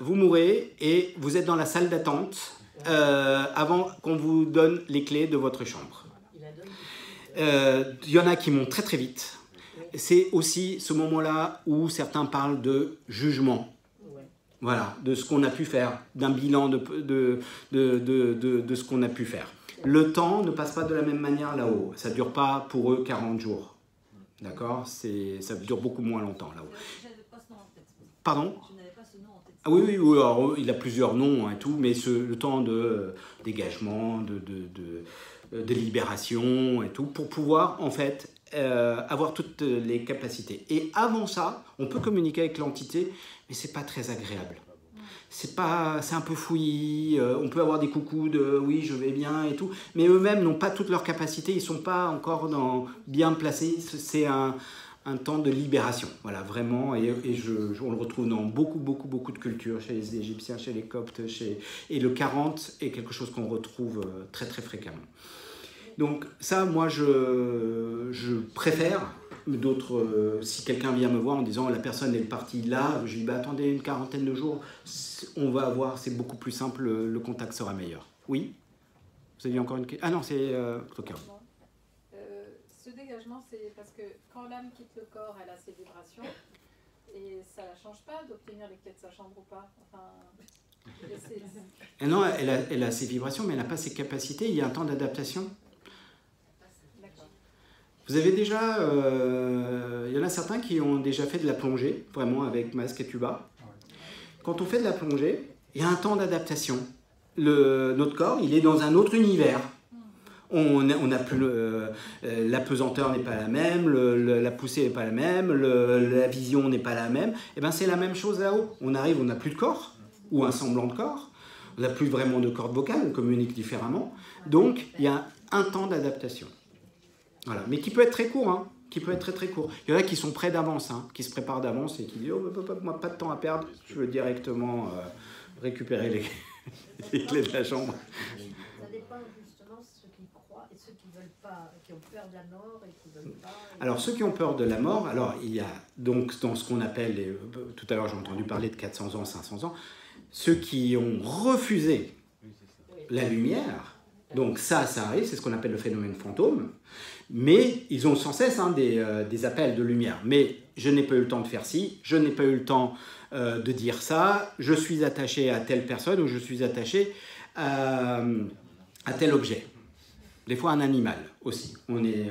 vous mourrez et vous êtes dans la salle d'attente avant qu'on vous donne les clés de votre chambre. Il y en a qui montent très vite. C'est aussi ce moment-là où certains parlent de jugement. Voilà, de ce qu'on a pu faire, d'un bilan de ce qu'on a pu faire. Le temps ne passe pas de la même manière là-haut. Ça ne dure pas pour eux 40 jours. D'accord? Ça dure beaucoup moins longtemps là-haut. Pardon? Ah oui, alors, il a plusieurs noms et tout, mais le temps de dégagement, de libération et tout, pour pouvoir en fait avoir toutes les capacités. Et avant ça, on peut communiquer avec l'entité, mais c'est pas très agréable. C'est un peu fouillis, on peut avoir des coucous de oui je vais bien et tout, mais eux-mêmes n'ont pas toutes leurs capacités, ils sont pas encore bien placés, c'est un temps de libération, voilà vraiment, et on le retrouve dans beaucoup de cultures, chez les Égyptiens, chez les Coptes, et le 40 est quelque chose qu'on retrouve très fréquemment. Donc ça, moi je préfère. D'autres, si quelqu'un vient me voir en disant la personne est partie là, je lui dis bah, attendez une quarantaine de jours, on va voir, c'est beaucoup plus simple, le contact sera meilleur. Oui? Vous avez encore une question? Ah non, c'est Cloquin. Ce dégagement, c'est parce que quand l'âme quitte le corps, elle a ses vibrations, et ça ne change pas d'obtenir les clés de sa chambre ou pas. Enfin, non, elle a ses vibrations, mais elle n'a pas ses capacités, il y a un temps d'adaptation. Vous avez déjà, il y en a certains qui ont déjà fait de la plongée, vraiment avec masque et tuba. Quand on fait de la plongée, il y a un temps d'adaptation. Notre corps, il est dans un autre univers. On a plus la pesanteur n'est pas la même, la poussée n'est pas la même, la vision n'est pas la même. Et ben c'est la même chose là-haut. On arrive, on n'a plus de corps, ou un semblant de corps. On n'a plus vraiment de cordes vocales, on communique différemment. Donc, il y a un temps d'adaptation. Voilà, mais qui peut être très court, hein, qui peut être très court. Il y en a qui sont prêts d'avance, hein, qui se préparent d'avance et qui disent oh, moi pas de temps à perdre, je veux directement récupérer les clés de la chambre. Ça dépend justement de ceux qui croient et ceux qui veulent pas, qui ont peur de la mort et qui veulent pas. Alors ceux qui ont peur de la mort, alors il y a donc dans ce qu'on appelle, tout à l'heure j'ai entendu parler de 400 ans, 500 ans, ceux qui ont refusé la lumière. Donc ça arrive, c'est ce qu'on appelle le phénomène fantôme. Mais ils ont sans cesse des appels de lumière. Mais je n'ai pas eu le temps de faire ci, je n'ai pas eu le temps de dire ça, je suis attaché à telle personne ou je suis attaché à tel objet. Des fois un animal aussi. Il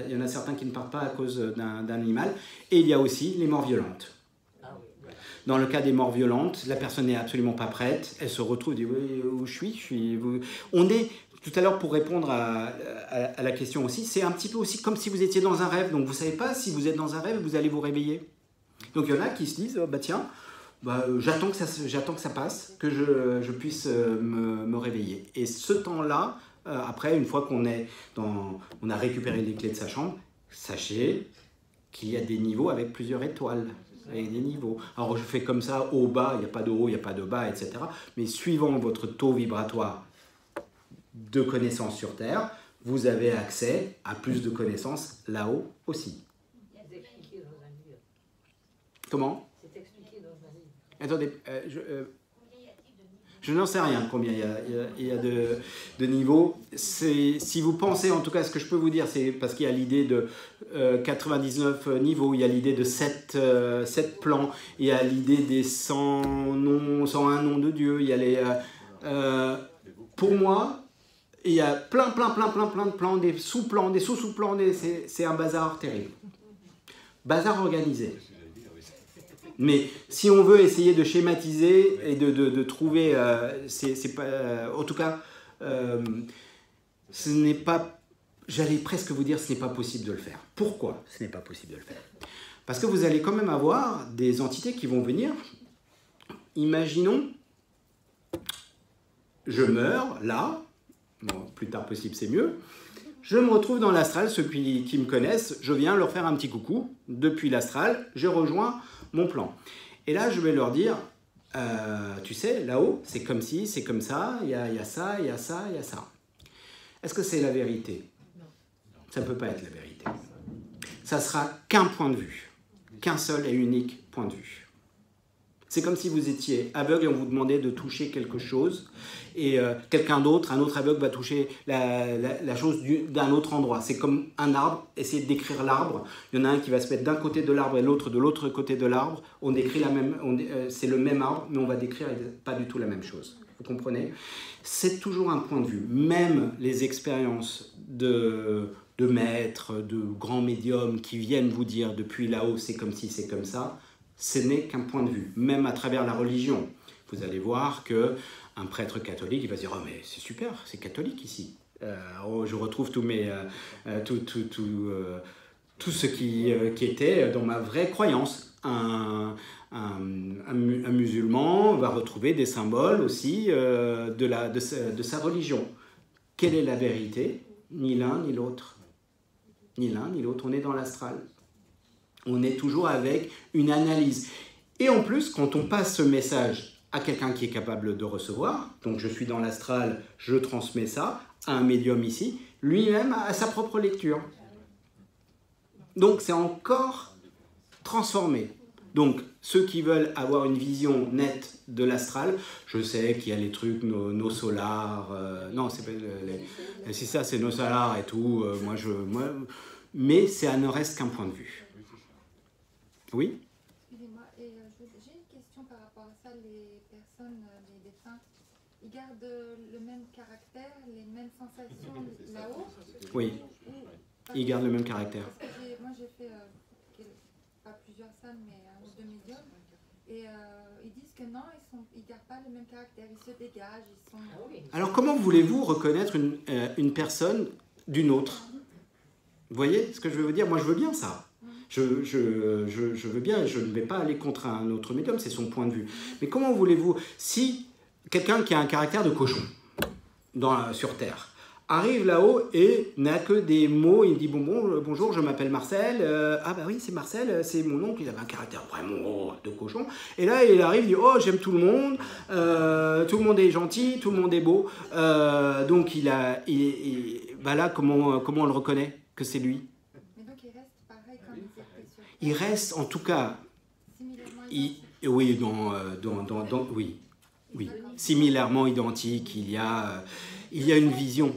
y en a certains qui ne partent pas à cause d'un animal. Et il y a aussi les morts violentes. Dans le cas des morts violentes, la personne n'est absolument pas prête, elle se retrouve, dit oui, où je suis on est... Tout à l'heure, pour répondre à la question aussi, c'est un petit peu aussi comme si vous étiez dans un rêve. Donc, vous ne savez pas si vous êtes dans un rêve, vous allez vous réveiller. Donc, il y en a qui se disent, oh, bah tiens, j'attends que ça passe, que je puisse me réveiller. Et ce temps-là, après, une fois qu'on a récupéré les clés de sa chambre, sachez qu'il y a des niveaux avec plusieurs étoiles. Avec des niveaux. Alors, je fais comme ça, haut, bas, il n'y a pas de haut, il n'y a pas de bas, etc. Mais suivant votre taux vibratoire de connaissances sur Terre, vous avez accès à plus de connaissances là-haut aussi. C'est expliqué dans un livre. Comment? C'est expliqué dans un livre. Attendez, je n'en sais rien combien il y a de niveaux. Si vous pensez, en tout cas, ce que je peux vous dire, c'est parce qu'il y a l'idée de 99 niveaux, il y a l'idée de 7 plans, il y a l'idée des 101 noms de Dieu, il y a les... pour moi, il y a plein de plans, des sous-plans, des sous-sous-plans, c'est un bazar terrible. Bazar organisé. Mais si on veut essayer de schématiser et de trouver, c'est pas, en tout cas, ce n'est pas, j'allais presque vous dire, ce n'est pas possible de le faire. Pourquoi ce n'est pas possible de le faire? Parce que vous allez quand même avoir des entités qui vont venir. Imaginons, je meurs là. Bon, plus tard possible, c'est mieux. Je me retrouve dans l'astral, ceux qui me connaissent, je viens leur faire un petit coucou. Depuis l'astral, je rejoins mon plan. Et là, je vais leur dire, tu sais, là-haut, c'est comme ci, c'est comme ça, il y a ça, il y a ça, il y a ça. Est-ce que c'est la vérité? Ça ne peut pas être la vérité. Ça sera qu'un point de vue, qu'un seul et unique point de vue. C'est comme si vous étiez aveugle et on vous demandait de toucher quelque chose et quelqu'un d'autre, un autre aveugle va toucher la chose d'un autre endroit. C'est comme un arbre, essayez de décrire l'arbre. Il y en a un qui va se mettre d'un côté de l'arbre et l'autre de l'autre côté de l'arbre. On décrit c'est le même arbre, mais on va décrire pas du tout la même chose. Vous comprenez? C'est toujours un point de vue. Même les expériences de maîtres, de grands médiums qui viennent vous dire depuis là-haut c'est comme ci, c'est comme ça, ce n'est qu'un point de vue, même à travers la religion. Vous allez voir qu'un prêtre catholique, il va se dire « Oh mais c'est super, c'est catholique ici. Je retrouve tout ce qui était dans ma vraie croyance. » Un musulman va retrouver des symboles aussi de sa religion. Quelle est la vérité? Ni l'un ni l'autre. Ni l'un ni l'autre, on est dans l'astral. On est toujours avec une analyse. Et en plus, quand on passe ce message à quelqu'un qui est capable de recevoir, donc je suis dans l'astral, je transmets ça à un médium ici, lui-même a sa propre lecture. Donc c'est encore transformé. Donc ceux qui veulent avoir une vision nette de l'astral, je sais qu'il y a les trucs, nos solars, non, c'est ça, c'est nos solars et tout, mais ça ne reste qu'un point de vue. Oui? Excusez-moi, et j'ai une question par rapport à ça. Les personnes, les défunts, ils gardent le même caractère, les mêmes sensations là-haut? Oui, ils gardent le même caractère. Parce que moi j'ai fait, pas plusieurs salles, mais un ou deux médiums, et ils disent que non, ils ne gardent pas le même caractère, ils se dégagent, ils sont... Alors comment voulez-vous reconnaître une personne d'une autre? Vous voyez ce que je veux vous dire? Moi je veux bien ça. Je veux bien, je ne vais pas aller contre un autre médium, c'est son point de vue. Mais comment voulez-vous, si quelqu'un qui a un caractère de cochon sur Terre arrive là-haut et n'a que des mots, il dit bonjour, je m'appelle Marcel, ah bah oui c'est Marcel, c'est mon oncle, il avait un caractère vraiment de cochon, et là il arrive, il dit oh j'aime tout le monde est gentil, tout le monde est beau, donc bah là comment on le reconnaît que c'est lui? Il reste en tout cas, oui, similairement identique, il y a une vision.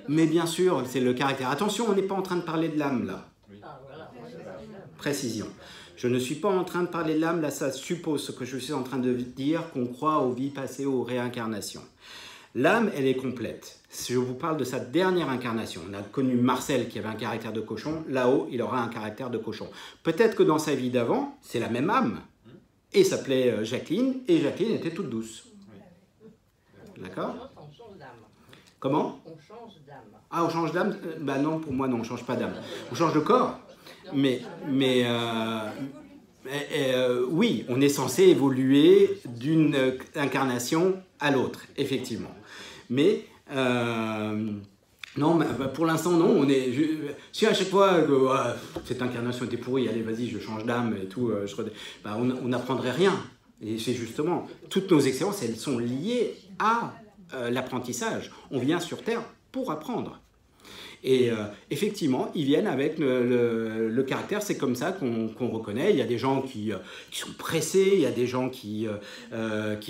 Mais bien sûr, c'est le caractère. Attention, on n'est pas en train de parler de l'âme là. Précision. Je ne suis pas en train de parler de l'âme, là ça suppose ce que je suis en train de dire, qu'on croit aux vies passées, aux réincarnations. L'âme, elle est complète. Si je vous parle de sa dernière incarnation, on a connu Marcel qui avait un caractère de cochon, là-haut, il aura un caractère de cochon. Peut-être que dans sa vie d'avant, c'est la même âme, et s'appelait Jacqueline, et Jacqueline était toute douce. D'accord? On change d'âme. Comment? On change d'âme. Ah, on change d'âme? Bah non, pour moi, non, on ne change pas d'âme. On change de corps, mais oui, on est censé évoluer d'une incarnation à l'autre, effectivement. Mais non, pour l'instant, non. Si à chaque fois cette incarnation était pourrie, allez, vas-y, je change d'âme et tout, on n'apprendrait rien. Et c'est justement, toutes nos expériences, elles sont liées à l'apprentissage. On vient sur Terre pour apprendre. Et effectivement, ils viennent avec le caractère, c'est comme ça qu'on reconnaît. Il y a des gens qui sont pressés, il y a des gens qui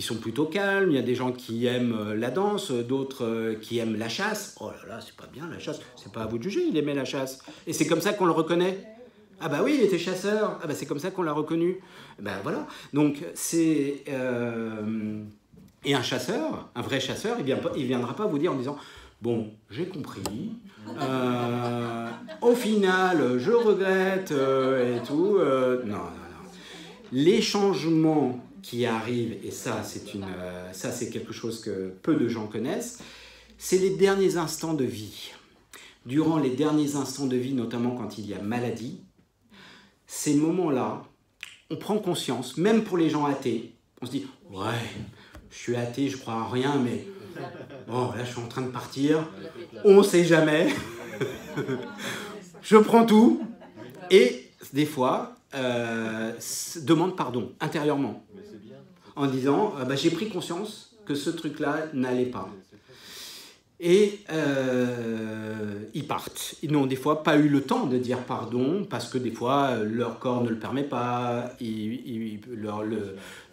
sont plutôt calmes, il y a des gens qui aiment la danse, d'autres qui aiment la chasse. Oh là là, c'est pas bien la chasse, c'est pas à vous de juger, il aimait la chasse. Et c'est comme ça qu'on le reconnaît. Ah bah oui, il était chasseur, ah bah c'est comme ça qu'on l'a reconnu. Ben voilà, donc c'est... Et un chasseur, un vrai chasseur, il viendra pas vous dire en disant... Bon, j'ai compris. Au final, je regrette et tout. Non. Les changements qui arrivent, et ça c'est quelque chose que peu de gens connaissent, c'est les derniers instants de vie. Durant les derniers instants de vie, notamment quand il y a maladie, ces moments-là, on prend conscience, même pour les gens athées, on se dit « Ouais, je suis athée, je crois en rien, mais... » Bon, là, je suis en train de partir. On ne sait jamais. Je prends tout. Et des fois, demande pardon intérieurement. En disant, j'ai pris conscience que ce truc-là n'allait pas. Et ils partent. Ils n'ont des fois pas eu le temps de dire pardon parce que des fois leur corps ne le permet pas, on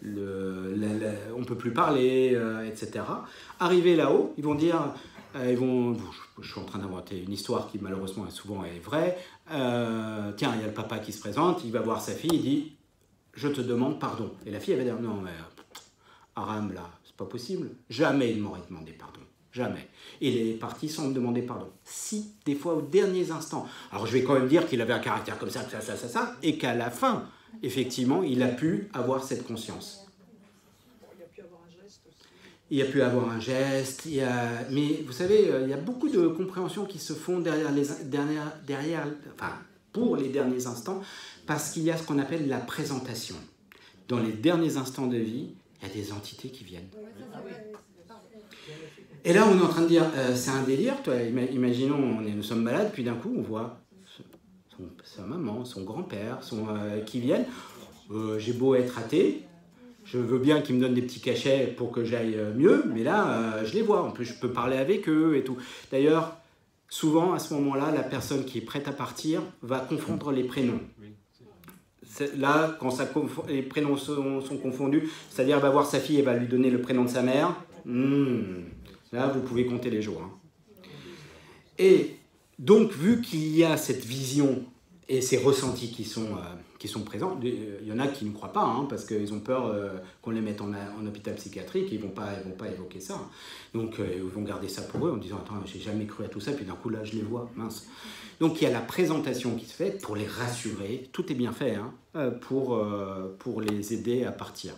ne peut plus parler, etc. Arrivés là-haut, ils vont dire, je suis en train d'inventer une histoire qui malheureusement souvent est vraie. Tiens, il y a le papa qui se présente, il va voir sa fille, il dit « Je te demande pardon ». Et la fille elle va dire « Non mais Aram là, c'est pas possible, jamais il m'aurait demandé pardon. » Jamais. Et il est parti sans me demander pardon. Si, des fois, aux derniers instants. Alors, je vais quand même dire qu'il avait un caractère comme ça, et qu'à la fin, effectivement, il a pu avoir cette conscience. Il a pu avoir un geste aussi. Il a pu avoir un geste. Mais vous savez, il y a beaucoup de compréhensions qui se font pour les derniers instants, parce qu'il y a ce qu'on appelle la présentation. Dans les derniers instants de vie, il y a des entités qui viennent. Et là, on est en train de dire, c'est un délire, toi. Imaginons, nous sommes malades, puis d'un coup, on voit sa maman, son grand-père, qui viennent. J'ai beau être athée, je veux bien qu'ils me donnent des petits cachets pour que j'aille mieux, mais là, je les vois. En plus, je peux parler avec eux et tout. D'ailleurs, souvent, à ce moment-là, la personne qui est prête à partir va confondre les prénoms. Là, quand les prénoms sont confondus, c'est-à-dire elle va voir sa fille et va lui donner le prénom de sa mère. Là, vous pouvez compter les jours. Et donc, vu qu'il y a cette vision et ces ressentis qui sont présents, il y en a qui ne croient pas, parce qu'ils ont peur qu'on les mette en hôpital psychiatrique, ils ne vont pas évoquer ça. Donc, ils vont garder ça pour eux en disant « Attends, j'ai jamais cru à tout ça, puis d'un coup, là, je les vois, mince ». Donc, il y a la présentation qui se fait pour les rassurer. Tout est bien fait pour les aider à partir.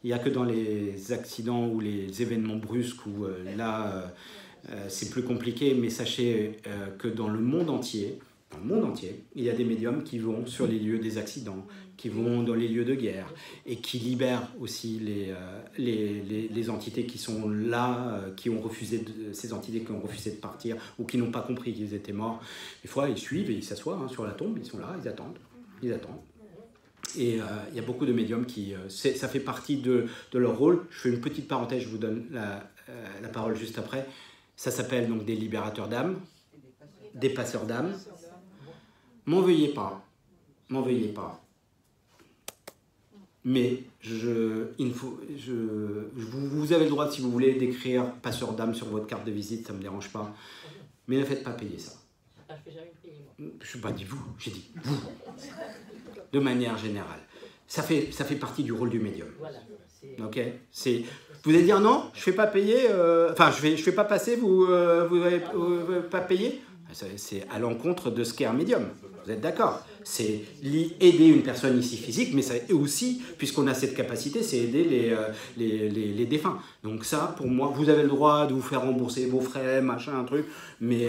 Il n'y a que dans les accidents ou les événements brusques où là, c'est plus compliqué, mais sachez que dans le monde entier, il y a des médiums qui vont sur les lieux des accidents, qui vont dans les lieux de guerre et qui libèrent aussi les entités qui sont là, ces entités qui ont refusé de partir ou qui n'ont pas compris qu'ils étaient morts. Des fois, ils suivent et ils s'assoient sur la tombe, ils sont là, ils attendent. Et il y a beaucoup de médiums ça fait partie de leur rôle. Je fais une petite parenthèse, je vous donne la parole juste après. Ça s'appelle donc des libérateurs d'âme, des passeurs d'âme. M'en veuillez pas. Mais vous avez le droit, si vous voulez, d'écrire passeur d'âme sur votre carte de visite, ça ne me dérange pas. Mais ne faites pas payer ça. Je fais jamais payer, moi. Je n'ai pas dit vous, j'ai dit vous. De manière générale. Ça fait partie du rôle du médium. Voilà. Ok. Vous allez dire non, je ne fais pas payer, je fais pas passer, vous n'allez pas payer. C'est à l'encontre de ce qu'est un médium. Vous êtes d'accord? C'est aider une personne ici physique, mais ça aussi, puisqu'on a cette capacité, c'est aider les défunts. Donc ça, pour moi, vous avez le droit de vous faire rembourser vos frais, machin, un truc, mais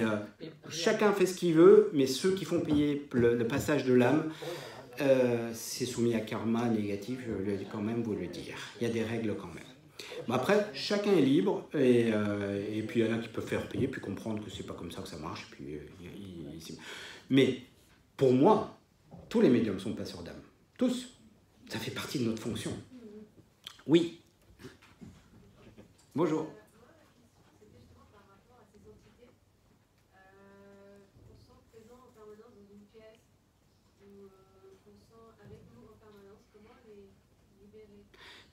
chacun fait ce qu'il veut, mais ceux qui font payer le passage de l'âme, c'est soumis à karma négatif, je vais quand même vous le dire. Il y a des règles quand même. Mais après, chacun est libre, et puis il y en a qui peuvent faire payer, puis comprendre que c'est pas comme ça que ça marche. Puis, mais pour moi, tous les médiums sont passeurs d'âme. Tous. Ça fait partie de notre fonction. Oui. Bonjour.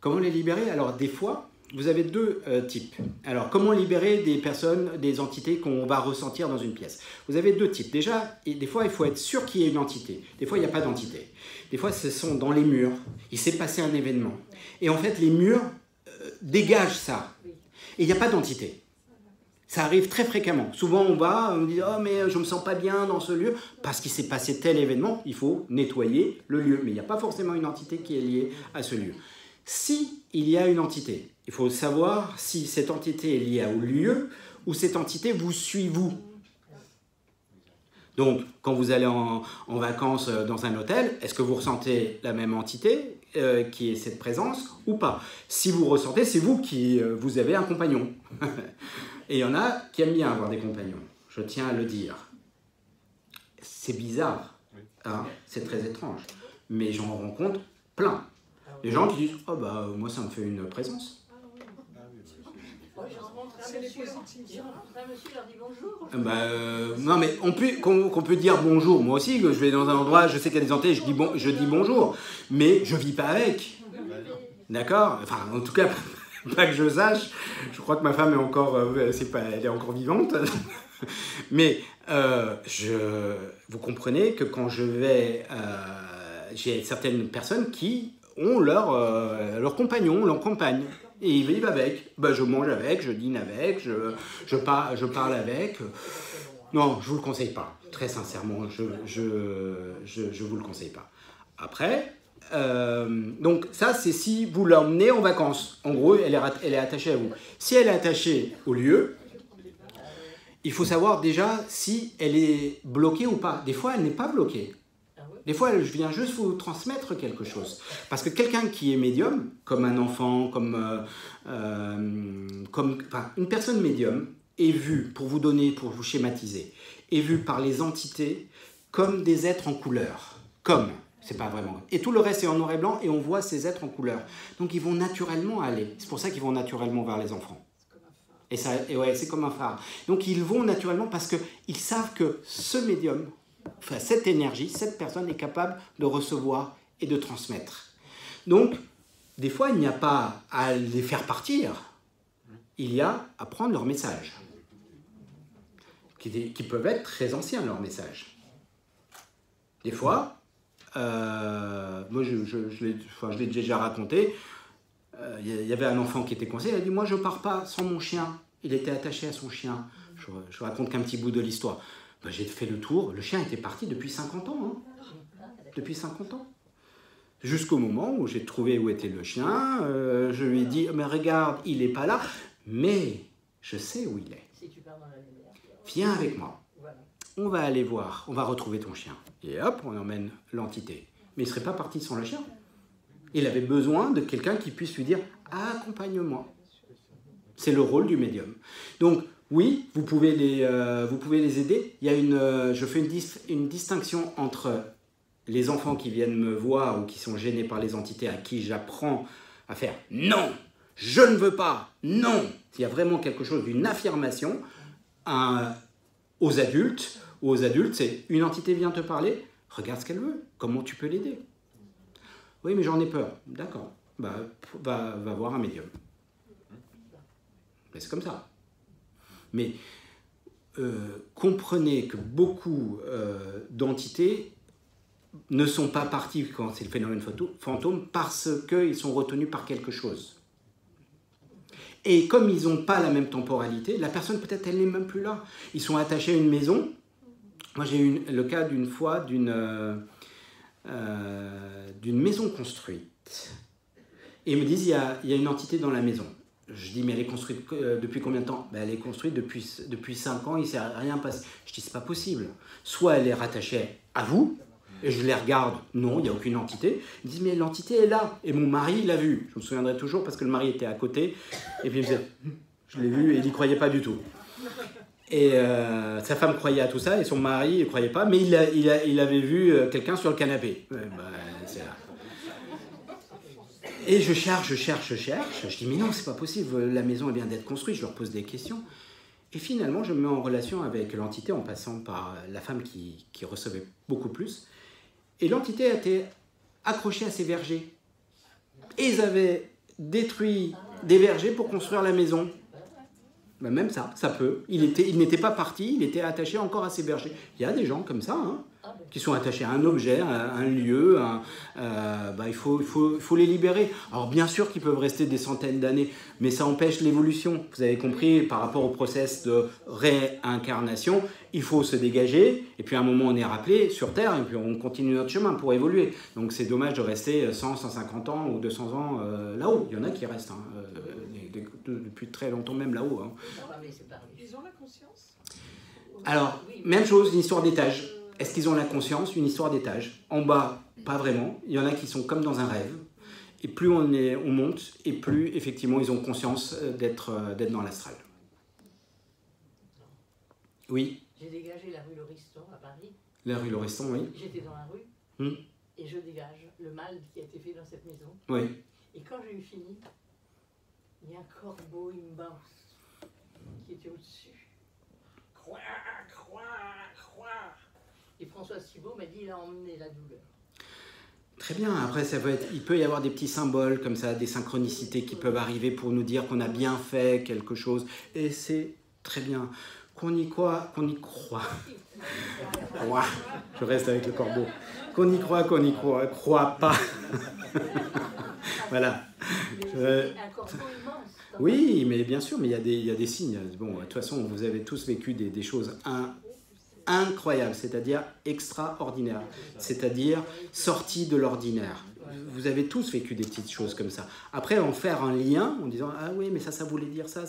Comment les libérer? Alors, des fois, vous avez deux types. Alors, comment libérer des personnes, des entités qu'on va ressentir dans une pièce? Vous avez deux types. Déjà, des fois, il faut être sûr qu'il y ait une entité. Des fois, il n'y a pas d'entité. Des fois, ce sont dans les murs. Il s'est passé un événement. Et en fait, les murs dégagent ça. Et il n'y a pas d'entité. Ça arrive très fréquemment. Souvent, on me dit « Oh, mais je ne me sens pas bien dans ce lieu. » Parce qu'il s'est passé tel événement, il faut nettoyer le lieu. Mais il n'y a pas forcément une entité qui est liée à ce lieu. Si il y a une entité, il faut savoir si cette entité est liée au lieu ou cette entité vous suit vous. Donc, quand vous allez en vacances dans un hôtel, est-ce que vous ressentez la même entité qui est cette présence ou pas? Si vous ressentez, c'est vous qui vous avez un compagnon. Et il y en a qui aiment bien avoir des compagnons, je tiens à le dire. C'est bizarre, hein, c'est très étrange, mais j'en rencontre plein. Les gens qui disent « Oh bah moi ça me fait une présence ». monsieur leur dit bonjour. Non, mais qu'on peut dire bonjour. Moi aussi, que je vais dans un endroit, je sais qu'il y a des entités, je dis bonjour. Mais je vis pas avec. D'accord? Enfin, en tout cas, pas que je sache. Je crois que ma femme est encore, elle est encore vivante. Mais vous comprenez que quand je vais, j'ai certaines personnes qui ont leur compagnon, leur compagne. Et ils vivent avec. Je mange avec, je dîne avec, je parle avec. Non, je ne vous le conseille pas. Très sincèrement, je vous le conseille pas. Après, donc ça, c'est si vous l'emmenez en vacances. En gros, elle est attachée à vous. Si elle est attachée au lieu, il faut savoir déjà si elle est bloquée ou pas. Des fois, elle n'est pas bloquée. Des fois, je viens juste vous transmettre quelque chose. Parce que quelqu'un qui est médium, comme un enfant, comme une personne médium, est vue, pour vous schématiser, est vue par les entités comme des êtres en couleur. C'est pas vraiment. Et tout le reste est en noir et blanc et on voit ces êtres en couleur. Donc ils vont naturellement aller. C'est pour ça qu'ils vont naturellement vers les enfants. Et ouais, c'est comme un phare. Donc ils vont naturellement parce qu'ils savent que ce médium, enfin, cette énergie, cette personne est capable de recevoir et de transmettre. Donc, des fois, il n'y a pas à les faire partir. Il y a à prendre leur message. Qui peuvent être très anciens, leurs messages. Des fois, moi, je l'ai déjà raconté, il y avait un enfant qui était coincé, il a dit « Moi, je ne pars pas sans mon chien. » Il était attaché à son chien. Je raconte qu'un petit bout de l'histoire. J'ai fait le tour, le chien était parti depuis 50 ans. Depuis 50 ans. Jusqu'au moment où j'ai trouvé où était le chien, je lui ai dit, mais regarde, il n'est pas là, mais je sais où il est. Viens avec moi. On va aller voir, on va retrouver ton chien. Et hop, on emmène l'entité. Mais il ne serait pas parti sans le chien. Il avait besoin de quelqu'un qui puisse lui dire, accompagne-moi. C'est le rôle du médium. Donc, oui, vous pouvez les aider. Je fais une distinction entre les enfants qui viennent me voir ou qui sont gênés par les entités à qui j'apprends à faire « Non, je ne veux pas, non ». S'il y a vraiment quelque chose d'une affirmation aux adultes, c'est une entité vient te parler, regarde ce qu'elle veut, comment tu peux l'aider. Oui, mais j'en ai peur. D'accord, va voir un médium. Mais c'est comme ça. Mais comprenez que beaucoup d'entités ne sont pas partis quand c'est le phénomène fantôme parce qu'ils sont retenus par quelque chose. Et comme ils n'ont pas la même temporalité, la personne peut-être elle n'est même plus là. Ils sont attachés à une maison. Moi j'ai eu le cas d'une fois d'une maison construite. Et ils me disent il y a une entité dans la maison. Je dis, mais elle est construite depuis combien de temps? Elle est construite depuis 5 ans, il ne s'est rien passé. Je dis, c'est pas possible. Soit elle est rattachée à vous, et je les regarde, non, il n'y a aucune entité. Ils disent, mais l'entité est là. Et mon mari l'a vue. Je me souviendrai toujours parce que le mari était à côté. Et puis il me disait, je l'ai vu, et il n'y croyait pas du tout. Et sa femme croyait à tout ça, et son mari ne croyait pas, mais il avait vu quelqu'un sur le canapé. C'est là. Et je cherche. Je dis, mais non, c'est pas possible, la maison vient d'être construite. Je leur pose des questions. Et finalement, je me mets en relation avec l'entité en passant par la femme qui recevait beaucoup plus. Et l'entité a été accrochée à ses vergers. Et ils avaient détruit des vergers pour construire la maison. Même ça peut. Il n'était pas parti, il était attaché encore à ses vergers. Il y a des gens comme ça, qui sont attachés à un objet, à un lieu. Il faut les libérer. Alors bien sûr qu'ils peuvent rester des centaines d'années, mais ça empêche l'évolution. Vous avez compris, par rapport au process de réincarnation, il faut se dégager, et puis à un moment on est rappelé sur Terre, et puis on continue notre chemin pour évoluer. Donc c'est dommage de rester 100, 150 ans ou 200 ans là-haut. Il y en a qui restent depuis très longtemps même là-haut. Ils ont la conscience? Alors, même chose, une histoire d'étage. Est-ce qu'ils ont la conscience? Une histoire d'étage. En bas, pas vraiment. Il y en a qui sont comme dans un rêve. Et plus on monte, et plus effectivement ils ont conscience d'être dans l'astral. Oui. J'ai dégagé la rue Lauriston à Paris. La rue Lauriston, oui. J'étais dans la rue et je dégage le mal qui a été fait dans cette maison. Oui. Et quand j'ai eu fini, il y a un corbeau, il me bounce. qui était au-dessus. Croire, croire, croire. Et François Cibot m'a dit, il a emmené la douleur. Très bien, après il peut y avoir des petits symboles comme ça, des synchronicités qui peuvent arriver pour nous dire qu'on a bien fait quelque chose. Et c'est très bien. Qu'on y croit, qu'on y croit. Ouah, je reste avec le corbeau. Qu'on y croit pas. Voilà. Un corbeau immense. Oui, mais bien sûr, mais il y a des signes. Bon, de toute façon, vous avez tous vécu des choses incroyables, c'est-à-dire extraordinaires, c'est-à-dire sorties de l'ordinaire. Vous avez tous vécu des petites choses comme ça. Après, en faire un lien en disant « Ah oui, mais ça voulait dire ça. »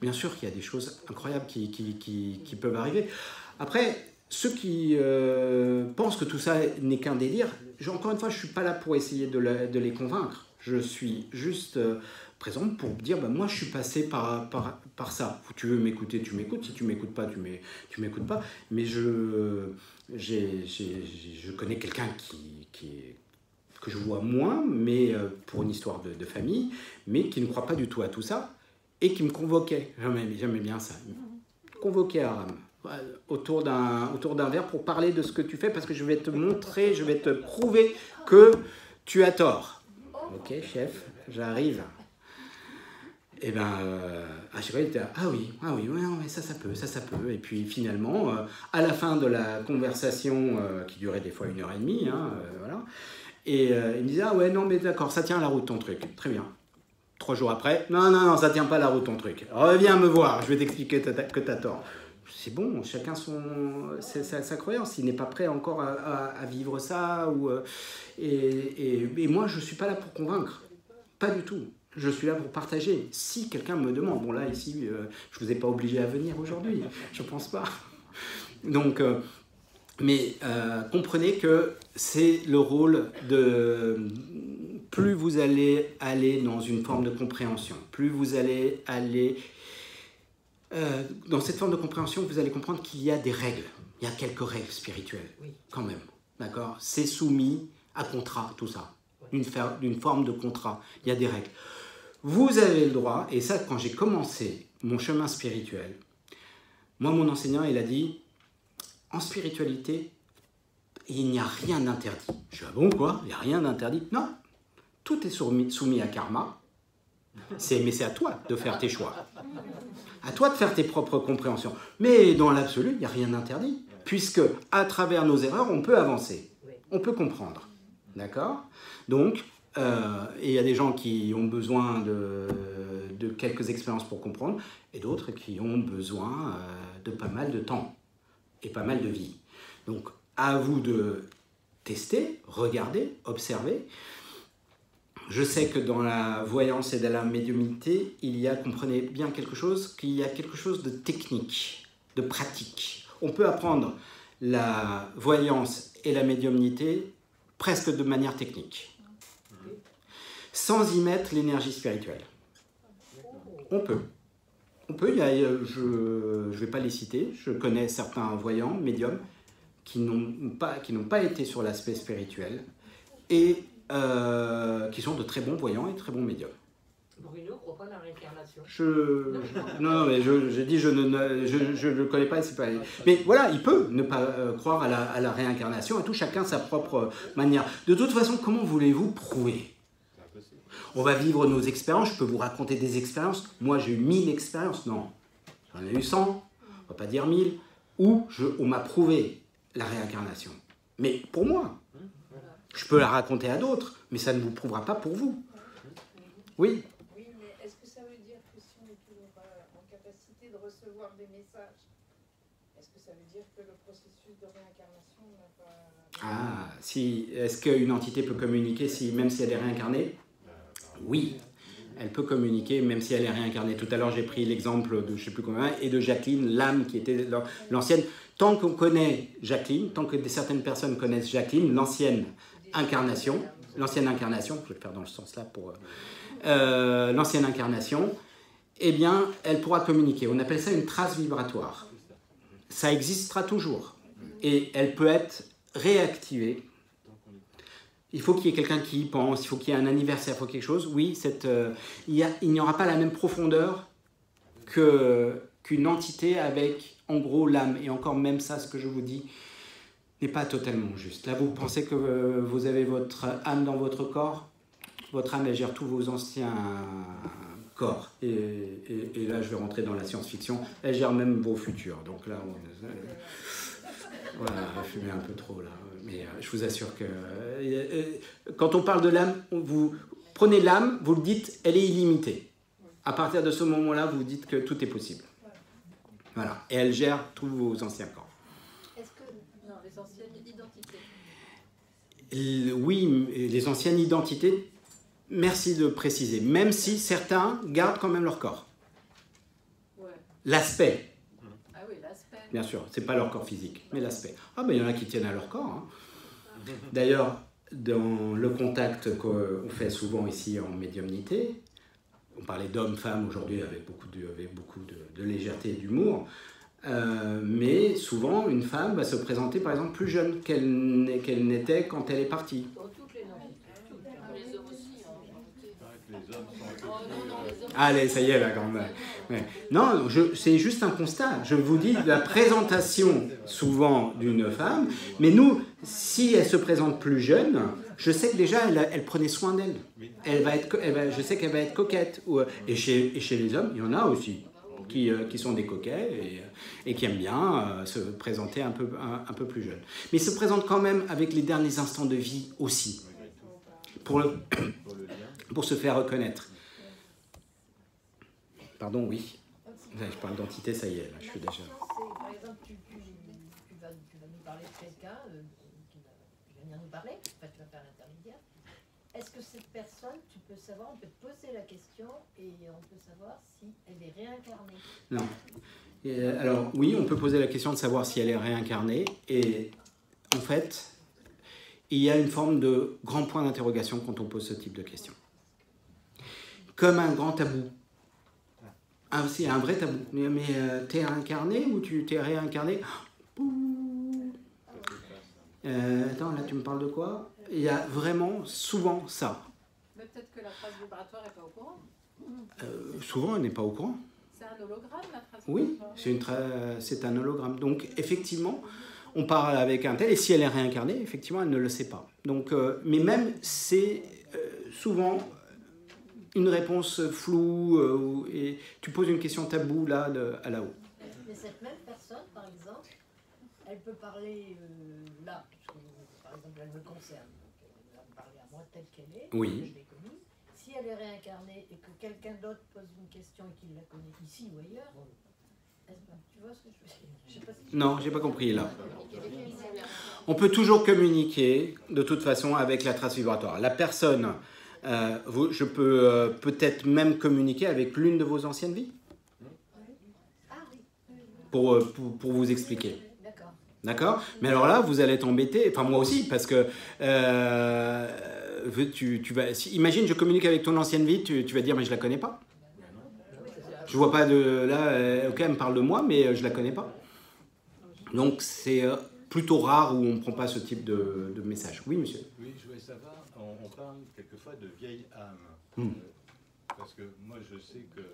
Bien sûr qu'il y a des choses incroyables qui peuvent arriver. Après, ceux qui pensent que tout ça n'est qu'un délire, encore une fois, je ne suis pas là pour essayer de les convaincre. Je suis juste présente pour dire moi je suis passé par ça. Si tu veux m'écouter, tu m'écoutes. Si tu m'écoutes pas, tu m'écoutes pas. Mais je connais quelqu'un que je vois moins, mais pour une histoire de famille, mais qui ne croit pas du tout à tout ça et qui me convoquait. J'aimais bien ça. Convoquer Aram autour d'un verre pour parler de ce que tu fais, parce que je vais te montrer, je vais te prouver que tu as tort. Ok, chef, j'arrive. Et ben, à chaque fois, il était ah oui, ouais, ça peut. Et puis finalement, à la fin de la conversation, qui durait des fois 1h30, voilà, et il me disait ah ouais, non, mais d'accord, ça tient la route ton truc. Très bien. 3 jours après, non, ça tient pas la route ton truc. Reviens me voir, je vais t'expliquer que t'as tort. C'est bon, chacun sa croyance. Il n'est pas prêt encore à vivre ça. Et moi, je ne suis pas là pour convaincre. Pas du tout. Je suis là pour partager. Si quelqu'un me demande, bon là, ici, je ne vous ai pas obligé à venir aujourd'hui. Je ne pense pas. Donc, mais comprenez que c'est le rôle de... Plus vous allez aller dans une forme de compréhension, plus vous allez aller... dans cette forme de compréhension, vous allez comprendre qu'il y a des règles. Il y a quelques règles spirituelles, oui, quand même. D'accord ? C'est soumis à contrat, tout ça. D'une forme de contrat. Il y a des règles. Vous avez le droit, et ça, quand j'ai commencé mon chemin spirituel, moi, mon enseignant, il a dit, en spiritualité, il n'y a rien d'interdit. Je dis, ah bon, quoi ? Il n'y a rien d'interdit ? Non. Tout est soumis à karma. Mais c'est à toi de faire tes choix. À toi de faire tes propres compréhensions. Mais dans l'absolu, il n'y a rien d'interdit. Puisque, à travers nos erreurs, on peut avancer. On peut comprendre. D'accord ? Donc, il y a des gens qui ont besoin de quelques expériences pour comprendre, et d'autres qui ont besoin de pas mal de temps et pas mal de vie. Donc, à vous de tester, regarder, observer. Je sais que dans la voyance et dans la médiumnité, il y a, comprenez bien quelque chose, qu'il y a quelque chose de technique, de pratique. On peut apprendre la voyance et la médiumnité presque de manière technique, sans y mettre l'énergie spirituelle. On peut. Je ne vais pas les citer, je connais certains voyants, médiums, qui n'ont pas été sur l'aspect spirituel, et qui sont de très bons voyants et très bons médiums. Bruno ne croit pas à la réincarnation. Non, mais je dis je ne le connais pas, c'est pas. Mais voilà, il peut ne pas croire à la réincarnation, et tout, chacun sa propre manière. De toute façon, comment voulez-vous prouver ? On va vivre nos expériences, je peux vous raconter des expériences. Moi, j'ai eu 1000 expériences, non. J'en ai eu 100, on ne va pas dire 1000, où on m'a prouvé la réincarnation. Mais pour moi, je peux la raconter à d'autres, mais ça ne vous prouvera pas pour vous. Oui. Oui, mais est-ce que ça veut dire que si on est toujours en capacité de recevoir des messages, est-ce que ça veut dire que le processus de réincarnation n'a pas... Ah, est-ce qu'une entité peut communiquer même si elle est réincarnée ? Oui, elle peut communiquer même si elle est réincarnée. Tout à l'heure, j'ai pris l'exemple de je ne sais plus combien, et de Jacqueline, l'âme qui était l'ancienne. Tant qu'on connaît Jacqueline, tant que certaines personnes connaissent Jacqueline, l'ancienne incarnation, je vais le faire dans le sens là pour l'ancienne incarnation, eh bien, elle pourra communiquer. On appelle ça une trace vibratoire. Ça existera toujours. Et elle peut être réactivée. Il faut qu'il y ait quelqu'un qui y pense, il faut qu'il y ait un anniversaire, il faut quelque chose. Oui, il n'y aura pas la même profondeur qu'une entité avec, en gros, l'âme. Et encore même ça, ce que je vous dis, n'est pas totalement juste. Là, vous pensez que vous avez votre âme dans votre corps. Votre âme, elle gère tous vos anciens corps. Et là, je vais rentrer dans la science-fiction. Elle gère même vos futurs. Donc là, voilà, j'ai fumé un peu trop là. Mais je vous assure que quand on parle de l'âme, vous prenez l'âme, vous le dites, elle est illimitée. À partir de ce moment-là, vous dites que tout est possible. Voilà. Et elle gère tous vos anciens corps. Est-ce que non, les anciennes identités? Oui, les anciennes identités. Merci de préciser. Même si certains gardent quand même leur corps. Ouais. L'aspect. Ah oui, l'aspect. Bien sûr, c'est pas leur corps physique, mais l'aspect. Ah ben il y en a qui tiennent à leur corps. Hein. D'ailleurs, dans le contact qu'on fait souvent ici en médiumnité, on parlait d'hommes, femmes aujourd'hui avec beaucoup de légèreté et d'humour, mais souvent une femme va se présenter par exemple plus jeune qu'elle n'était quand elle est partie. Dans toutes les langues. Les hommes aussi. Allez, ça y est, là, quand même. Ouais. Non, c'est juste un constat. Je vous dis la présentation, souvent, d'une femme. Mais nous, si elle se présente plus jeune, je sais que déjà, elle prenait soin d'elle. Je sais qu'elle va être coquette. Et chez les hommes, il y en a aussi qui sont des coquets et qui aiment bien se présenter un peu plus jeune. Mais ils se présentent quand même avec les derniers instants de vie aussi. Pour se faire reconnaître. Pardon, oui. Là, je parle d'entité, ça y est, là, je suis déjà... Par exemple, tu vas nous parler de quelqu'un qui va venir nous parler, enfin, tu vas faire l'intermédiaire. Est-ce que cette personne, tu peux savoir, on peut te poser la question et on peut savoir si elle est réincarnée? Non. Alors, oui, on peut poser la question de savoir si elle est réincarnée. Et en fait, il y a une forme de grand point d'interrogation quand on pose ce type de question. Comme un grand tabou. C'est un vrai tabou. Mais t'es incarné ou tu t'es réincarné? Attends, là tu me parles de quoi? Il y a vraiment souvent ça. Mais peut-être que la trace vibratoire n'est pas au courant. Souvent elle n'est pas au courant. C'est un hologramme, la trace Oui, vibratoire. c'est un hologramme. Donc effectivement, on parle avec un tel et si elle est réincarnée, effectivement elle ne le sait pas. Donc, mais même c'est souvent... une réponse floue, et tu poses une question taboue là, à la haut. Mais cette même personne, par exemple, elle peut parler là, puisque par exemple elle me concerne, donc elle va me parler à moi telle qu'elle est, Oui. que je l'ai connue. Si elle est réincarnée et que quelqu'un d'autre pose une question et qu'il la connaît ici ou ailleurs, tu vois ce que je veux dire? Je sais pas si Non, j'ai pas compris là. On peut toujours communiquer de toute façon avec la trace vibratoire. La personne... je peux peut-être même communiquer avec l'une de vos anciennes vies pour vous expliquer. D'accord? Mais alors là, vous allez être embêté, enfin moi aussi, parce que imagine, je communique avec ton ancienne vie, tu vas dire, mais je la connais pas. Je vois pas de là, ok, elle me parle de moi, mais je la connais pas. Donc c'est plutôt rare où on ne prend pas ce type de message. Oui, monsieur. Oui, je voulais savoir, on parle quelquefois de vieille âme. Parce que moi, je sais que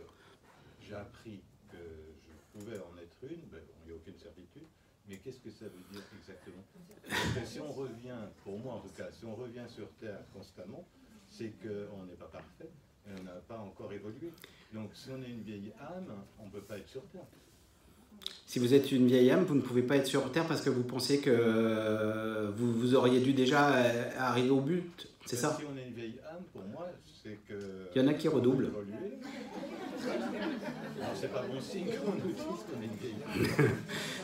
j'ai appris que je pouvais en être une, ben, il n'y a aucune certitude, mais qu'est-ce que ça veut dire exactement? Parce que si on revient, pour moi en tout cas, si on revient sur Terre constamment, c'est qu'on n'est pas parfait, et on n'a pas encore évolué. Donc si on est une vieille âme, on ne peut pas être sur Terre. Si vous êtes une vieille âme, vous ne pouvez pas être sur Terre parce que vous pensez que vous auriez dû déjà arriver au but, c'est ça? Si on est une vieille âme, pour moi, c'est que... Il y en a qui redoublent. C'est pas bon signe qu'on nous dise qu'on est une vieille âme.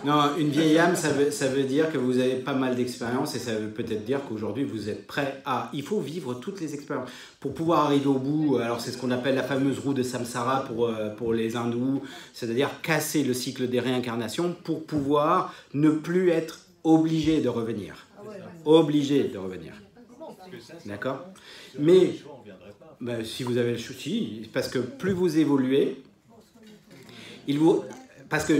Non, une vieille âme, ça veut dire que vous avez pas mal d'expérience et ça veut peut-être dire qu'aujourd'hui vous êtes prêt à... Il faut vivre toutes les expériences pour pouvoir arriver au bout. Alors c'est ce qu'on appelle la fameuse roue de Samsara pour les hindous, c'est-à-dire casser le cycle des réincarnations pour pouvoir ne plus être obligé de revenir. Obligé de revenir. D'accord? Mais ben, si vous avez le souci, parce que plus vous évoluez, parce que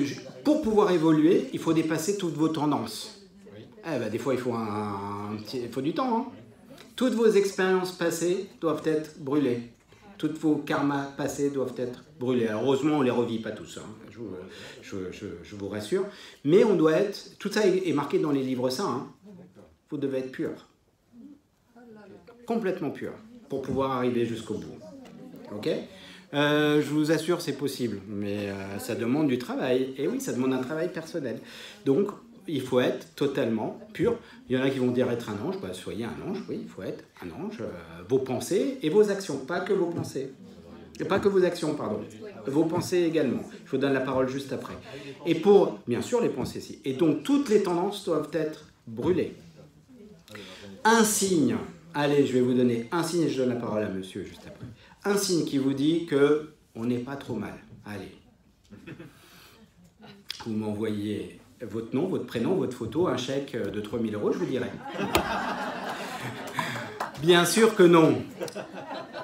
pour pouvoir évoluer, il faut dépasser toutes vos tendances. Eh ben, des fois, il faut du temps. Hein. Toutes vos expériences passées doivent être brûlées. Tous vos karmas passés doivent être brûlés. Alors, heureusement, on ne les revit pas tous, hein, je vous rassure. Mais on doit être... Tout ça est marqué dans les livres saints. Hein. Vous devez être pur. Complètement pur. Pour pouvoir arriver jusqu'au bout. Ok ? Je vous assure, c'est possible. Mais ça demande du travail. Et oui, ça demande un travail personnel. Donc, il faut être totalement pur. Il y en a qui vont dire être un ange. Bah, soyez un ange, oui, il faut être un ange. Vos pensées et vos actions, pas que vos pensées. Et pas que vos actions, pardon. Vos pensées également. Je vous donne la parole juste après. Et pour, bien sûr, les pensées aussi. Et donc, toutes les tendances doivent être brûlées. Un signe, allez, je vais vous donner un signe et je donne la parole à monsieur juste après. Un signe qui vous dit qu'on n'est pas trop mal. Allez. Vous m'envoyez votre nom, votre prénom, votre photo, un chèque de 3 000 €, je vous dirai. Bien sûr que non.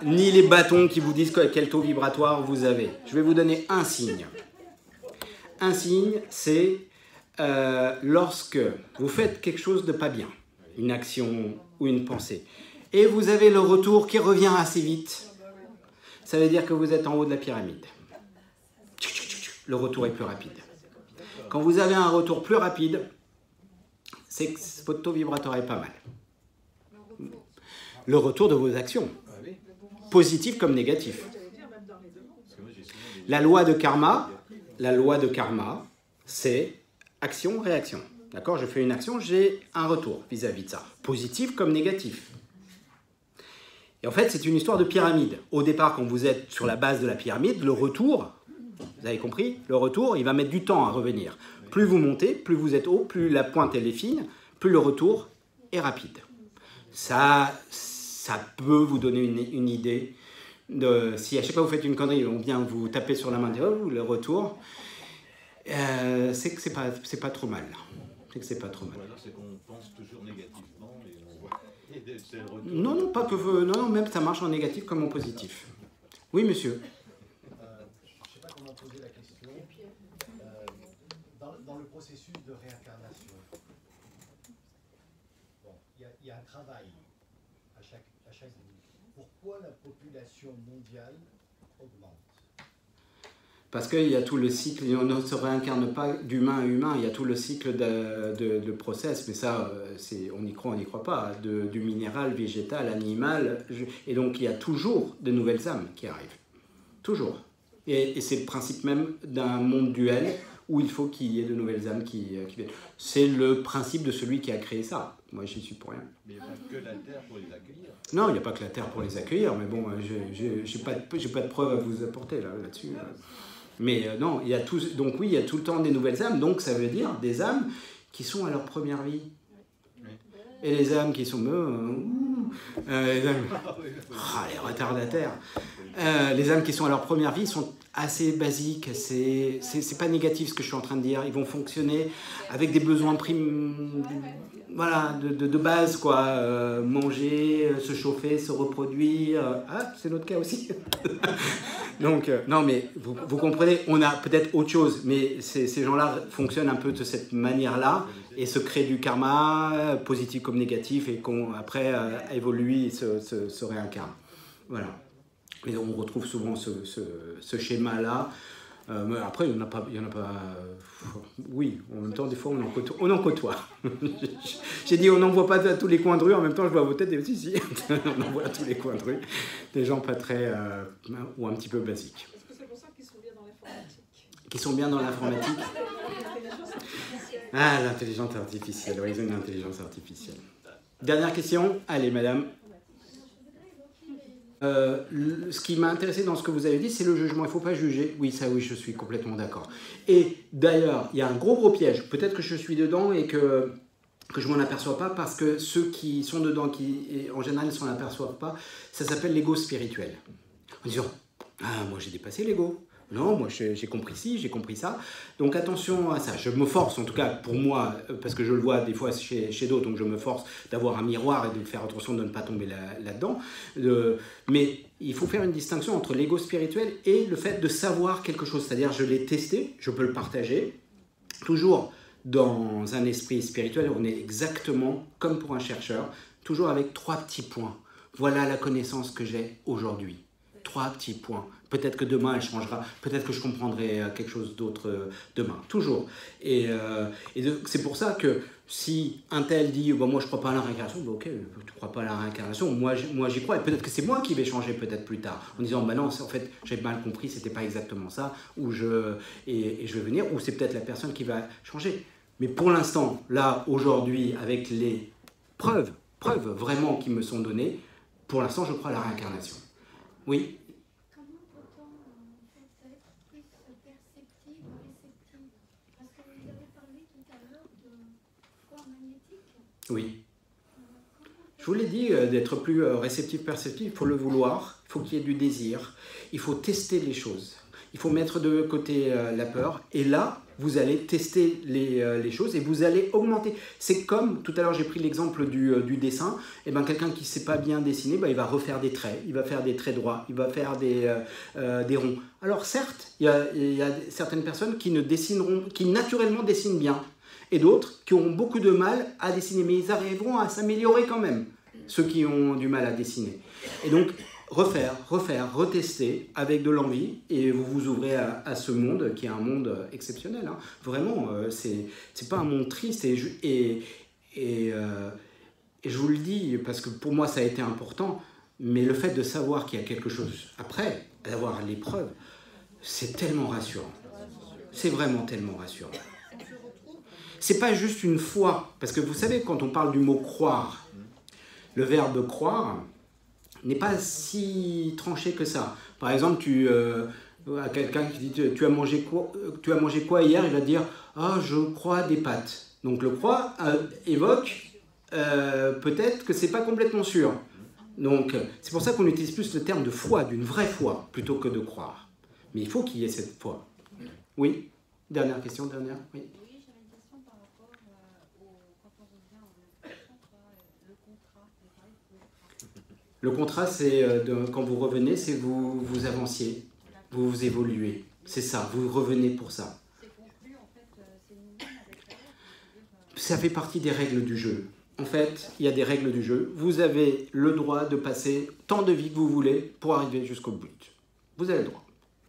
Ni les bâtons qui vous disent quel taux vibratoire vous avez. Je vais vous donner un signe. Un signe, c'est lorsque vous faites quelque chose de pas bien, une action ou une pensée, et vous avez le retour qui revient assez vite. Ça veut dire que vous êtes en haut de la pyramide. Le retour est plus rapide. Quand vous avez un retour plus rapide, c'est que votre taux vibratoire est pas mal. Le retour de vos actions, positif comme négatif. La loi de karma, c'est action-réaction. D'accord ? Je fais une action, j'ai un retour vis-à-vis de ça. Positif comme négatif. Et en fait, c'est une histoire de pyramide. Au départ, quand vous êtes sur la base de la pyramide, le retour, vous avez compris ? Le retour, il va mettre du temps à revenir. Plus vous montez, plus vous êtes haut, plus la pointe elle est fine, plus le retour est rapide. Ça peut vous donner une idée de si à chaque fois vous faites une connerie, on vient vous taper sur la main, le retour, c'est que c'est pas trop mal. C'est que c'est pas trop mal. Ou alors c'est qu'on pense toujours négativement et on voit. Et c'est le retour. Non, pas que non, même ça marche en négatif comme en positif. Oui, monsieur. Je ne sais pas comment poser la question. Dans le processus de réincarnation, bon, il y a un travail à chaque vie. Pourquoi la population mondiale augmente? Parce qu'il y a tout le cycle, on ne se réincarne pas d'humain à humain, il y a tout le cycle de process, mais ça, on y croit pas, du minéral, végétal, animal, et donc il y a toujours de nouvelles âmes qui arrivent. Toujours. Et c'est le principe même d'un monde duel où il faut qu'il y ait de nouvelles âmes qui viennent. C'est le principe de celui qui a créé ça. Moi, j'y suis pour rien. Mais il n'y a pas que la Terre pour les accueillir. Non, il n'y a pas que la Terre pour les accueillir, mais bon, j'ai pas de preuves à vous apporter là-dessus. Mais non, il y a donc oui, il y a tout le temps des nouvelles âmes, donc ça veut dire des âmes qui sont à leur première vie. Et les âmes qui sont... les retardataires. Les âmes qui sont à leur première vie sont assez basiques. C'est pas négatif ce que je suis en train de dire. Ils vont fonctionner avec des besoins voilà, de base, quoi. Manger, se chauffer, se reproduire. Ah, c'est notre cas aussi. Donc, non, mais vous comprenez, on a peut-être autre chose, mais ces gens-là fonctionnent un peu de cette manière-là et se créent du karma, positif comme négatif, et après évoluent et se réincarnent. Voilà. Et on retrouve souvent ce schéma-là. Mais après, il n'y en a pas... oui, en même temps, des fois, on en côtoie. J'ai dit, on n'en voit pas à tous les coins de rue. En même temps, je vois vos têtes et aussi, si. On en voit à tous les coins de rue. Des gens pas très... ou un petit peu basiques. Est-ce que c'est pour ça qu'ils sont bien dans l'informatique? Qui sont bien dans l'informatique? Ah, l'intelligence artificielle. Oui, ils ont une intelligence artificielle. Dernière question. Allez, madame. Ce qui m'a intéressé dans ce que vous avez dit, c'est le jugement. Il ne faut pas juger. Oui, ça, oui, je suis complètement d'accord. Et d'ailleurs, il y a un gros piège. Peut-être que je suis dedans et que je ne m'en aperçois pas, parce que ceux qui sont dedans, qui en général ne s'en aperçoivent pas, ça s'appelle l'ego spirituel. En disant, ah, moi j'ai dépassé l'ego. Non, moi j'ai compris ci, j'ai compris ça. Donc attention à ça. Je me force, en tout cas pour moi, parce que je le vois des fois chez d'autres, donc je me force d'avoir un miroir et de faire attention de ne pas tomber là-dedans. Mais il faut faire une distinction entre l'ego spirituel et le fait de savoir quelque chose. C'est-à-dire, je l'ai testé, je peux le partager. Toujours dans un esprit spirituel, on est exactement comme pour un chercheur, toujours avec 3 petits points. Voilà la connaissance que j'ai aujourd'hui. 3 petits points. Peut-être que demain, elle changera. Peut-être que je comprendrai quelque chose d'autre demain. Toujours. Et c'est pour ça que si un tel dit bon, « moi, je ne crois pas à la réincarnation », ok, tu ne crois pas à la réincarnation, moi j'y crois. Et peut-être que c'est moi qui vais changer peut-être plus tard. En disant, bah non, en fait, j'ai mal compris, c'était pas exactement ça. Et je vais venir. Ou c'est peut-être la personne qui va changer. Mais pour l'instant, là, aujourd'hui, avec les preuves vraiment qui me sont données, pour l'instant, je crois à la réincarnation. Oui. Comment peut-on en fait, être plus perceptif ou réceptif? Parce que vous avez parlé tout à l'heure de corps magnétique. Oui. Je vous l'ai dit, d'être plus réceptif, perceptif, il faut le vouloir, il faut qu'il y ait du désir, il faut tester les choses. Il faut mettre de côté la peur, et là, vous allez tester les choses et vous allez augmenter. C'est comme, tout à l'heure j'ai pris l'exemple du dessin, et ben, quelqu'un qui ne sait pas bien dessiner, ben, il va refaire des traits, il va faire des traits droits, il va faire des ronds. Alors certes, il y a certaines personnes qui naturellement dessinent bien, et d'autres qui auront beaucoup de mal à dessiner, mais ils arriveront à s'améliorer quand même, ceux qui ont du mal à dessiner. Et donc, refaire, retester avec de l'envie, et vous vous ouvrez à ce monde qui est un monde exceptionnel. Hein. Vraiment, c'est pas un monde triste, et je vous le dis parce que pour moi ça a été important, mais le fait de savoir qu'il y a quelque chose après, d'avoir l'épreuve, c'est tellement rassurant. C'est vraiment tellement rassurant. C'est pas juste une foi, parce que vous savez, quand on parle du mot croire, le verbe croire n'est pas si tranché que ça. Par exemple, à quelqu'un qui dit tu as mangé quoi hier, il va dire ah, je crois des pâtes. Donc le croire évoque peut-être que c'est pas complètement sûr. Donc c'est pour ça qu'on utilise plus le terme de foi, d'une vraie foi, plutôt que de croire. Mais il faut qu'il y ait cette foi. Oui. Dernière question, dernière. Oui. Le contrat, c'est quand vous revenez, c'est vous avanciez, vous évoluez. C'est ça, vous revenez pour ça. Ça fait partie des règles du jeu. En fait, il y a des règles du jeu. Vous avez le droit de passer tant de vie que vous voulez pour arriver jusqu'au but. Vous avez le droit.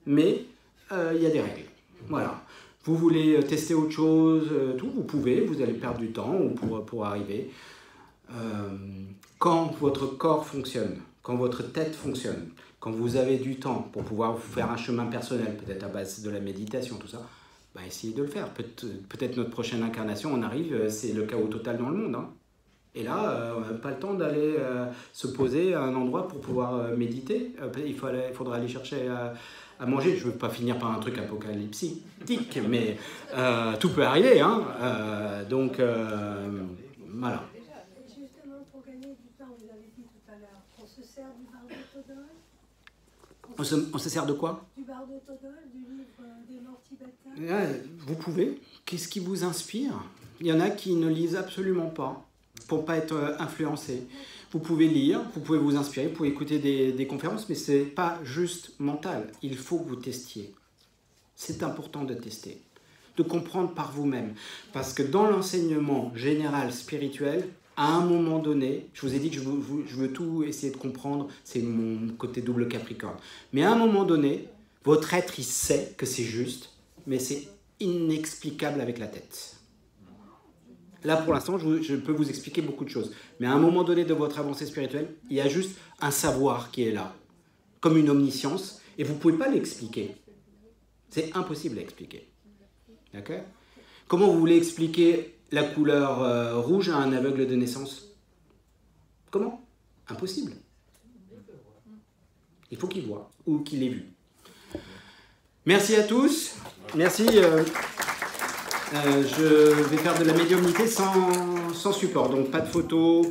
Mais il y a des règles. Voilà. Vous voulez tester autre chose, tout, vous pouvez, vous allez perdre du temps pour arriver. Quand votre corps fonctionne, quand votre tête fonctionne, quand vous avez du temps pour pouvoir vous faire un chemin personnel, peut-être à base de la méditation, tout ça, bah essayez de le faire. Peut-être notre prochaine incarnation, on arrive, c'est le chaos total dans le monde. Hein. Et là, on n'a pas le temps d'aller se poser à un endroit pour pouvoir méditer. Il faudra aller chercher à manger. Je ne veux pas finir par un truc apocalyptique, mais tout peut arriver. Hein. Donc, voilà. On se sert de quoi? Du Bardotodol, du livre des morts tibétains. Vous pouvez. Qu'est-ce qui vous inspire? Il y en a qui ne lisent absolument pas pour ne pas être influencés. Vous pouvez lire, vous pouvez vous inspirer, vous pouvez écouter des conférences, mais ce n'est pas juste mental. Il faut que vous testiez. C'est important de tester, de comprendre par vous-même. Parce que dans l'enseignement général spirituel, à un moment donné, je vous ai dit que je veux tout essayer de comprendre, c'est mon côté double Capricorne. Mais à un moment donné, votre être, il sait que c'est juste, mais c'est inexplicable avec la tête. Là, pour l'instant, je peux vous expliquer beaucoup de choses. Mais à un moment donné de votre avancée spirituelle, il y a juste un savoir qui est là, comme une omniscience, et vous ne pouvez pas l'expliquer. C'est impossible à expliquer. D'accord ? Comment vous voulez expliquer la couleur rouge à un aveugle de naissance? Comment? Impossible. Il faut qu'il voit ou qu'il ait vu. Merci à tous. Merci. Je vais faire de la médiumnité sans support, donc pas de photos.